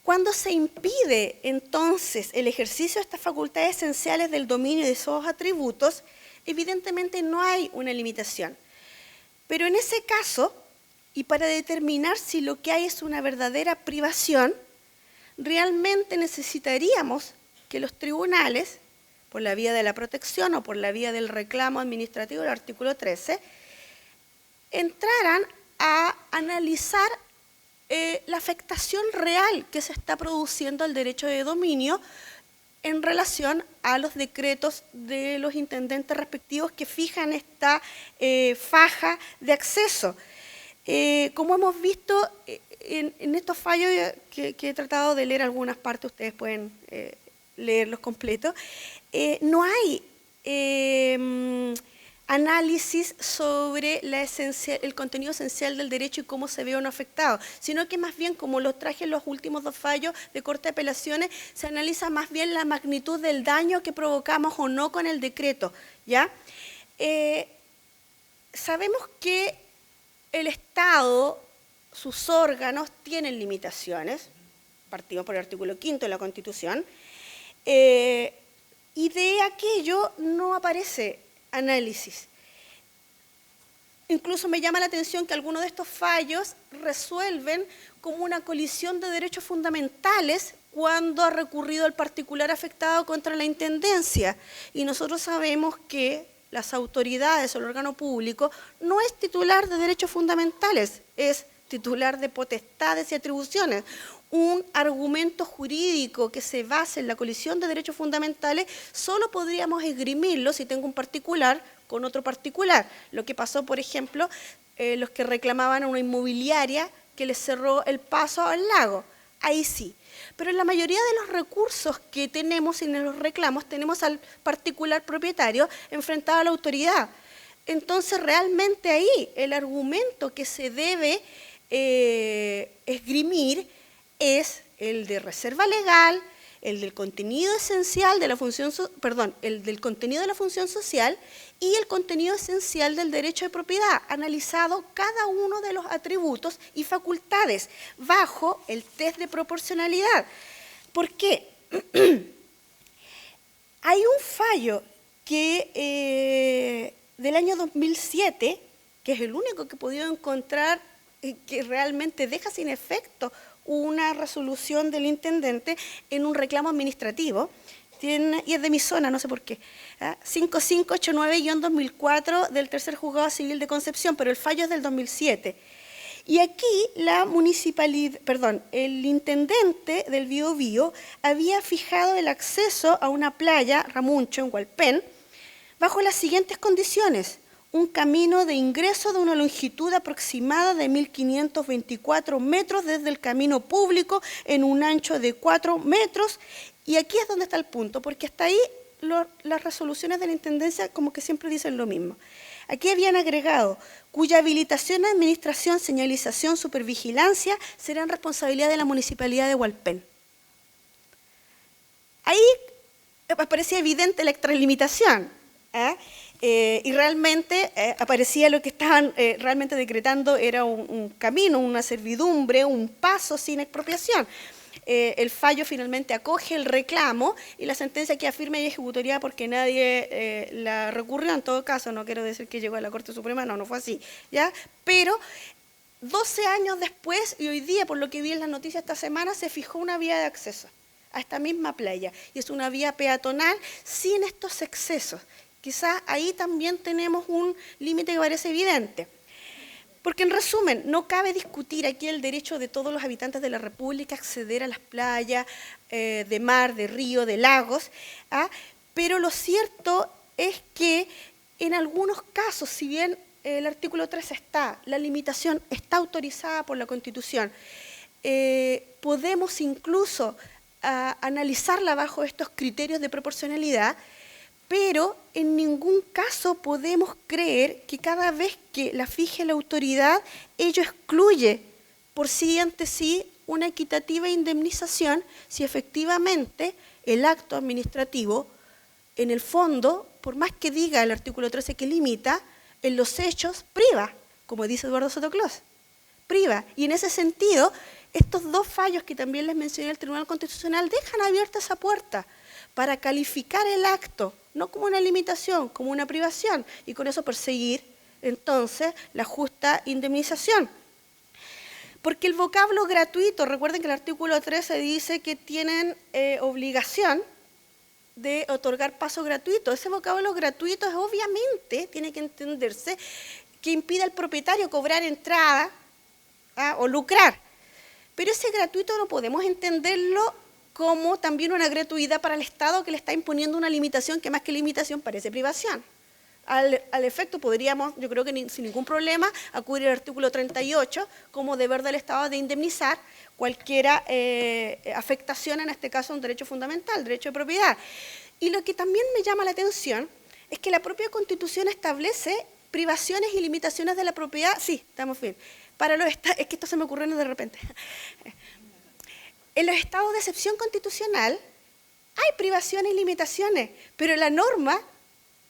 S7: Cuando se impide entonces el ejercicio de estas facultades esenciales del dominio de esos atributos, evidentemente no hay una limitación. Pero en ese caso, y para determinar si lo que hay es una verdadera privación, realmente necesitaríamos que los tribunales, por la vía de la protección o por la vía del reclamo administrativo del artículo 13, entraran a analizar la afectación real que se está produciendo al derecho de dominio en relación a los decretos de los intendentes respectivos que fijan esta faja de acceso. Como hemos visto en estos fallos que he tratado de leer algunas partes, ustedes pueden leerlos completos, no hay análisis sobre el contenido esencial del derecho y cómo se ve o no afectado, sino que más bien, como lo traje en los últimos 2 fallos de Corte de Apelaciones, se analiza más bien la magnitud del daño que provocamos o no con el decreto, ¿ya? Sabemos que el Estado, sus órganos, tienen limitaciones, partimos por el artículo 5 de la Constitución, y de aquello no aparece análisis. Incluso me llama la atención que algunos de estos fallos resuelven como una colisión de derechos fundamentales cuando ha recurrido el particular afectado contra la intendencia. Y nosotros sabemos que las autoridades o el órgano público no es titular de derechos fundamentales, es titular de potestades y atribuciones. Un argumento jurídico que se base en la colisión de derechos fundamentales solo podríamos esgrimirlo si tengo un particular con otro particular. Lo que pasó, por ejemplo, los que reclamaban a una inmobiliaria que les cerró el paso al lago. Ahí sí. Pero en la mayoría de los recursos que tenemos y en los reclamos tenemos al particular propietario enfrentado a la autoridad. Entonces, realmente ahí el argumento que se debe esgrimir es el de reserva legal, el del contenido esencial de la función, el del contenido de la función social y el contenido esencial del derecho de propiedad, analizado cada uno de los atributos y facultades bajo el test de proporcionalidad. ¿Por qué? Hay un fallo que del año 2007, que es el único que he podido encontrar que realmente deja sin efecto una resolución del intendente en un reclamo administrativo, y es de mi zona, no sé por qué, 5589-2004 del Tercer Juzgado Civil de Concepción, pero el fallo es del 2007. Y aquí el intendente del Biobío había fijado el acceso a una playa, Ramuncho, en Hualpén, bajo las siguientes condiciones: un camino de ingreso de una longitud aproximada de 1.524 metros desde el camino público en un ancho de 4 metros. Y aquí es donde está el punto, porque hasta ahí las resoluciones de la Intendencia como que siempre dicen lo mismo. Aquí habían agregado, cuya habilitación, administración, señalización, supervigilancia serán responsabilidad de la Municipalidad de Hualpén. Ahí parecía evidente la extralimitación, y realmente aparecía lo que estaban realmente decretando era un camino, una servidumbre, un paso sin expropiación. El fallo finalmente acoge el reclamo y la sentencia queda firme y ejecutoriada porque nadie la recurrió. En todo caso, no quiero decir que llegó a la Corte Suprema, no fue así, ¿ya? Pero 12 años después, y hoy día, por lo que vi en las noticias esta semana, se fijó una vía de acceso a esta misma playa, y es una vía peatonal sin estos excesos. Quizás ahí también tenemos un límite que parece evidente. Porque en resumen, no cabe discutir aquí el derecho de todos los habitantes de la República a acceder a las playas de mar, de río, de lagos, pero lo cierto es que en algunos casos, si bien el artículo 3 está, la limitación está autorizada por la Constitución, podemos incluso analizarla bajo estos criterios de proporcionalidad, pero en ningún caso podemos creer que cada vez que la fije la autoridad, ello excluye por sí ante sí una equitativa indemnización si efectivamente el acto administrativo, en el fondo, por más que diga el artículo 13 que limita, en los hechos priva, como dice Eduardo Sotoclós, priva. Y en ese sentido, estos dos fallos que también les mencioné al Tribunal Constitucional dejan abierta esa puerta para calificar el acto, no como una limitación, como una privación, y con eso perseguir, entonces, la justa indemnización. Porque el vocablo gratuito, recuerden que el artículo 13 dice que tienen obligación de otorgar paso gratuito. Ese vocablo gratuito es obviamente, tiene que entenderse, que impide al propietario cobrar entrada o lucrar. Pero ese gratuito no podemos entenderlo como también una gratuidad para el Estado que le está imponiendo una limitación que más que limitación parece privación. Al efecto podríamos, yo creo que sin ningún problema, acudir al artículo 38 como deber del Estado de indemnizar cualquier afectación, en este caso un derecho fundamental, derecho de propiedad. Y lo que también me llama la atención es que la propia Constitución establece privaciones y limitaciones de la propiedad. Sí, estamos bien. Es que esto se me ocurrió de repente. En los estados de excepción constitucional hay privaciones y limitaciones, pero la norma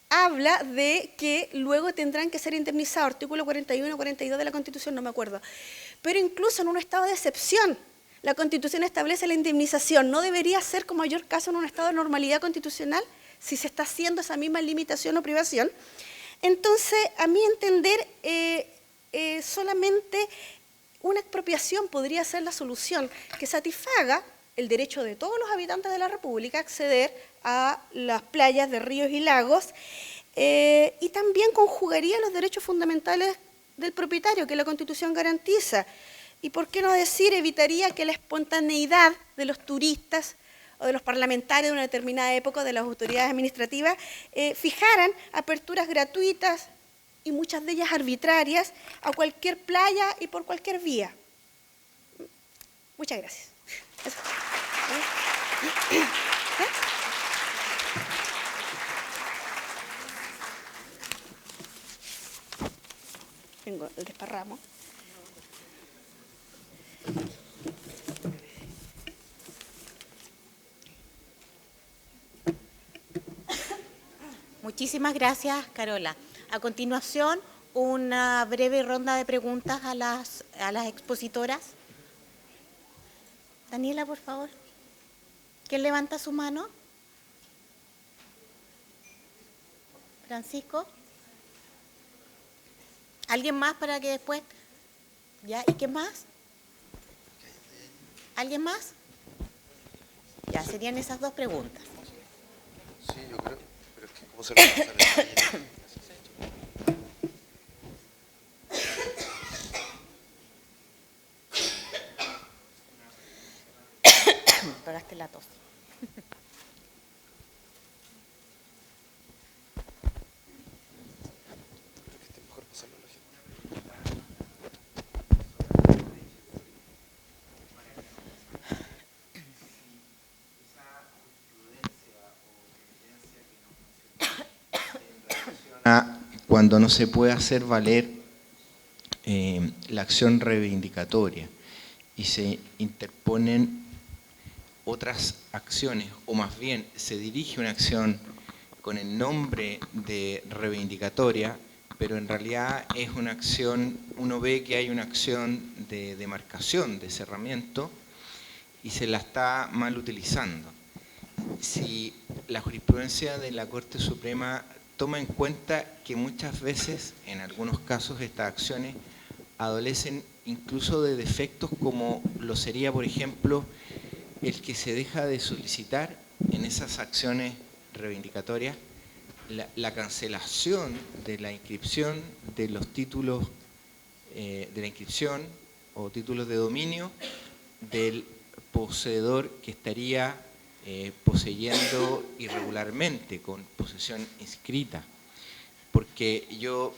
S7: habla de que luego tendrán que ser indemnizados, artículo 41 o 42 de la Constitución, no me acuerdo. Pero incluso en un estado de excepción, la Constitución establece la indemnización. ¿No debería ser con mayor caso en un estado de normalidad constitucional si se está haciendo esa misma limitación o privación? Entonces, a mi entender, solamente una expropiación podría ser la solución que satisfaga el derecho de todos los habitantes de la República a acceder a las playas de ríos y lagos, y también conjugaría los derechos fundamentales del propietario que la Constitución garantiza. Y por qué no decir, evitaría que la espontaneidad de los turistas o de los parlamentarios de una determinada época, de las autoridades administrativas, fijaran aperturas gratuitas y muchas de ellas arbitrarias a cualquier playa y por cualquier vía. Muchas gracias. Tengo el desparramo.
S1: Muchísimas gracias, Carola. A continuación, una breve ronda de preguntas a las expositoras. Daniela, por favor. ¿Quién levanta su mano? Francisco. ¿Alguien más para que después? ¿Ya? ¿Y qué más? ¿Alguien más? Ya, serían esas dos preguntas.
S8: Sí, yo creo, pero es que ¿cómo se lo va a pasar?
S1: Pegaste la tos.
S8: Mejor pasarlo a la gente.
S5: Cuando no se puede hacer valer la acción reivindicatoria y se interponen otras acciones, o más bien se dirige una acción con el nombre de reivindicatoria, pero en realidad es una acción, uno ve que hay una acción de demarcación, de cerramiento, y se la está mal utilizando. Si la jurisprudencia de la Corte Suprema toma en cuenta que muchas veces, en algunos casos, estas acciones adolecen incluso de defectos como lo sería, por ejemplo, el que se deja de solicitar en esas acciones reivindicatorias la cancelación de la inscripción de los títulos de la inscripción o títulos de dominio del poseedor que estaría poseyendo irregularmente con posesión inscrita, porque yo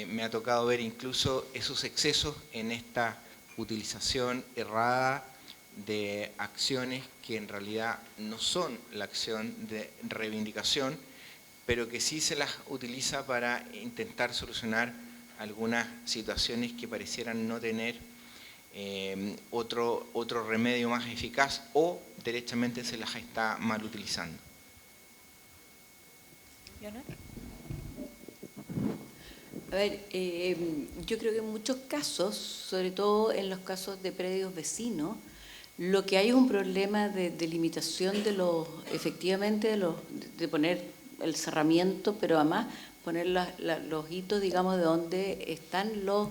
S5: me ha tocado ver incluso esos excesos en esta utilización errada de acciones que en realidad no son la acción de reivindicación, pero que sí se las utiliza para intentar solucionar algunas situaciones que parecieran no tener otro remedio más eficaz, o derechamente se las está mal utilizando.
S6: A ver, yo creo que en muchos casos, sobre todo en los casos de predios vecinos, lo que hay es un problema de delimitación de los, efectivamente, de poner el cerramiento, pero además poner los hitos, digamos, de donde están los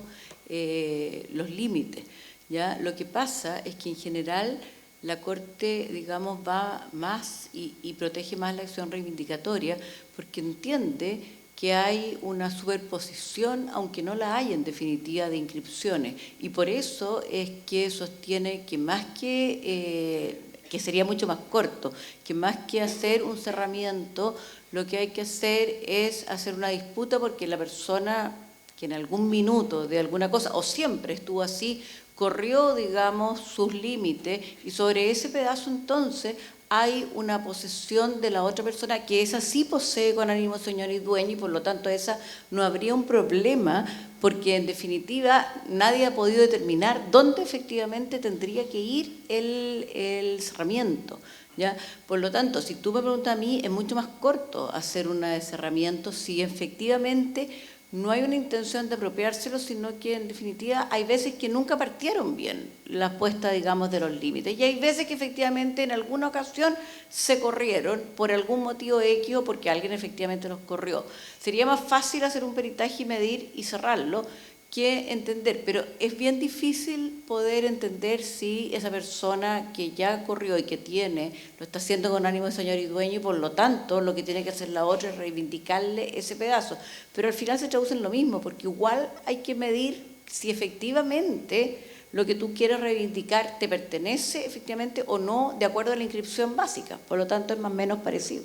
S6: límites. ¿Ya? Lo que pasa es que en general la Corte, digamos, va más y protege más la acción reivindicatoria porque entiende que hay una superposición, aunque no la hay en definitiva, de inscripciones. Y por eso es que sostiene que más que sería mucho más corto, que más que hacer un cerramiento, lo que hay que hacer es hacer una disputa porque la persona que en algún minuto de alguna cosa, o siempre estuvo así, corrió, digamos, sus límites, y sobre ese pedazo entonces hay una posesión de la otra persona que esa sí posee con ánimo señor y dueño, y por lo tanto esa no habría un problema, porque en definitiva nadie ha podido determinar dónde efectivamente tendría que ir el cerramiento. ¿Ya? Por lo tanto, si tú me preguntas a mí, es mucho más corto hacer una de cerramiento si efectivamente no hay una intención de apropiárselo, sino que en definitiva hay veces que nunca partieron bien la puesta, digamos, de los límites. Y hay veces que efectivamente en alguna ocasión se corrieron por algún motivo X o porque alguien efectivamente los corrió. Sería más fácil hacer un peritaje y medir y cerrarlo que entender, pero es bien difícil poder entender si esa persona que ya corrió y que tiene, lo está haciendo con ánimo de señor y dueño, y por lo tanto lo que tiene que hacer la otra es reivindicarle ese pedazo. Pero al final se traduce en lo mismo, porque igual hay que medir si efectivamente lo que tú quieres reivindicar te pertenece efectivamente o no, de acuerdo a la inscripción básica. Por lo tanto es más o menos parecido.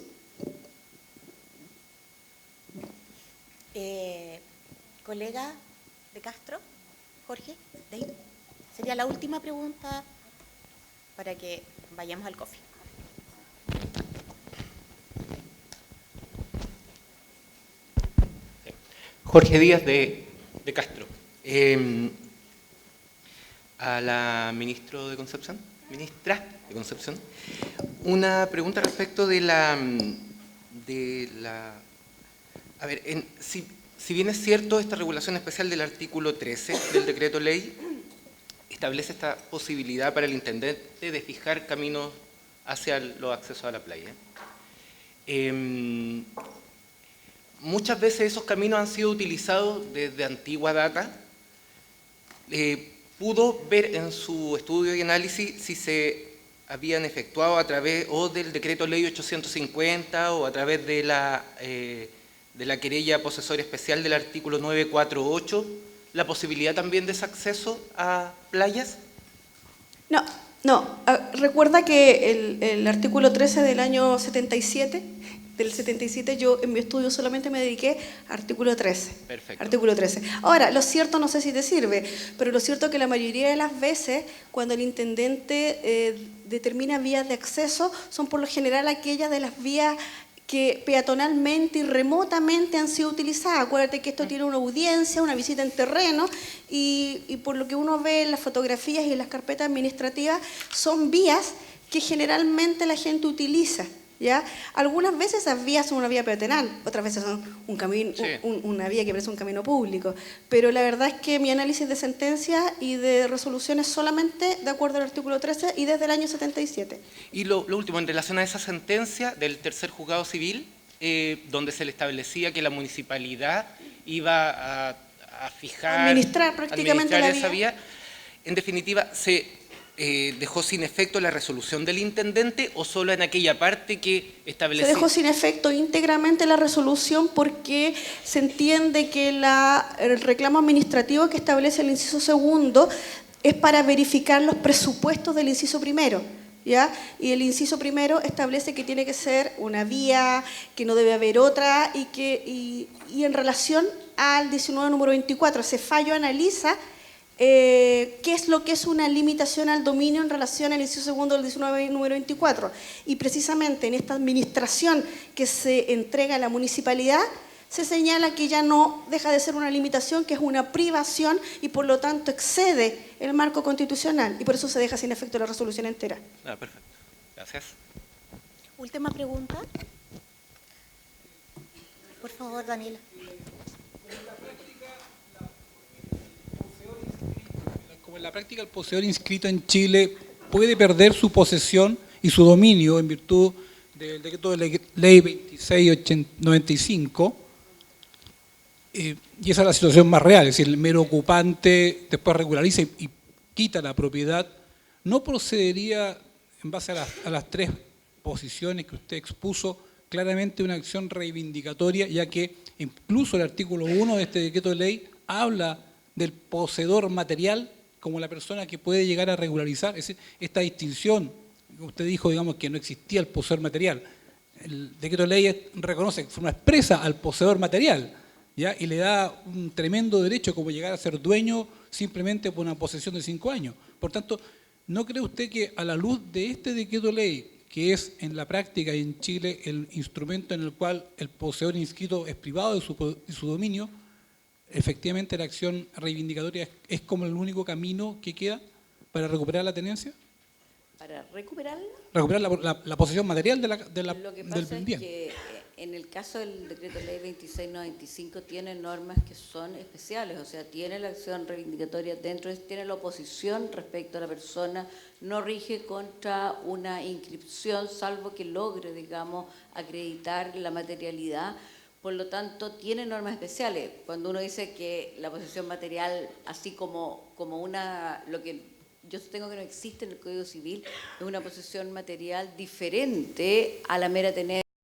S1: Colega de Castro, Jorge, de ahí. Sería la última pregunta para que vayamos al coffee.
S9: Jorge Díaz de Castro. A la ministra de Concepción, una pregunta respecto de la a ver, si bien es cierto, esta regulación especial del artículo 13 del decreto ley establece esta posibilidad para el intendente de fijar caminos hacia los accesos a la playa. Muchas veces esos caminos han sido utilizados desde antigua data. ¿Pudo ver en su estudio y análisis si se habían efectuado a través o del decreto ley 850 o a través de la querella posesor especial del artículo 948, la posibilidad también de ese acceso a playas?
S7: No. Recuerda que el artículo 13 del año 77, yo en mi estudio solamente me dediqué a artículo 13.
S9: Perfecto.
S7: Artículo 13. Ahora, lo cierto, no sé si te sirve, pero lo cierto es que la mayoría de las veces, cuando el intendente determina vías de acceso, son por lo general aquellas de las vías que peatonalmente y remotamente han sido utilizadas. Acuérdate que esto tiene una audiencia, una visita en terreno, y por lo que uno ve en las fotografías y en las carpetas administrativas, son vías que generalmente la gente utiliza, ¿ya? Algunas veces esas vías son una vía peatonal, otras veces son un camino, sí, una vía que parece un camino público, pero la verdad es que mi análisis de sentencias y de resoluciones solamente de acuerdo al artículo 13 y desde el año 77.
S9: Y lo último, en relación a esa sentencia del tercer juzgado civil, donde se le establecía que la municipalidad iba a fijar,
S7: administrar prácticamente la
S9: esa vía, en definitiva, ¿se dejó sin efecto la resolución del intendente o solo en aquella parte que establecía?
S7: Se dejó sin efecto íntegramente la resolución porque se entiende que el reclamo administrativo que establece el inciso segundo es para verificar los presupuestos del inciso primero, ¿ya? Y el inciso primero establece que tiene que ser una vía, que no debe haber otra, y en relación al 19 número 24, ese fallo analiza qué es lo que es una limitación al dominio en relación al inciso segundo del 19 número 24. Y precisamente en esta administración que se entrega a la municipalidad, se señala que ya no deja de ser una limitación, que es una privación y por lo tanto excede el marco constitucional, y por eso se deja sin efecto la resolución entera.
S9: Perfecto. Gracias.
S1: Última pregunta. Por favor, Daniela.
S10: Como en la práctica el poseedor inscrito en Chile puede perder su posesión y su dominio en virtud del decreto de ley 2695, y esa es la situación más real, es decir, el mero ocupante después regulariza y quita la propiedad, ¿no procedería, en base a las tres posiciones que usted expuso, claramente una acción reivindicatoria, ya que incluso el artículo 1 de este decreto de ley habla del poseedor material como la persona que puede llegar a regularizar? Es decir, esta distinción, usted dijo, digamos, que no existía el poseedor material. El decreto de ley reconoce de forma expresa al poseedor material, ¿ya? Y le da un tremendo derecho como llegar a ser dueño simplemente por una posesión de 5 años. Por tanto, ¿no cree usted que a la luz de este decreto de ley, que es en la práctica y en Chile el instrumento en el cual el poseedor inscrito es privado de su dominio, efectivamente la acción reivindicatoria es como el único camino que queda para recuperar la tenencia?
S6: para recuperarla.
S10: Recuperar la posesión material
S6: Lo que
S10: del
S6: pasa es
S10: bien.
S6: que en el caso del decreto ley 2695 tiene normas que son especiales, o sea, tiene la acción reivindicatoria dentro, tiene la oposición respecto a la persona, no rige contra una inscripción, salvo que logre, digamos, acreditar la materialidad. Por lo tanto, tiene normas especiales. Cuando uno dice que la posesión material, así como lo que yo sostengo que no existe en el Código Civil, es una posesión material diferente a la mera tenencia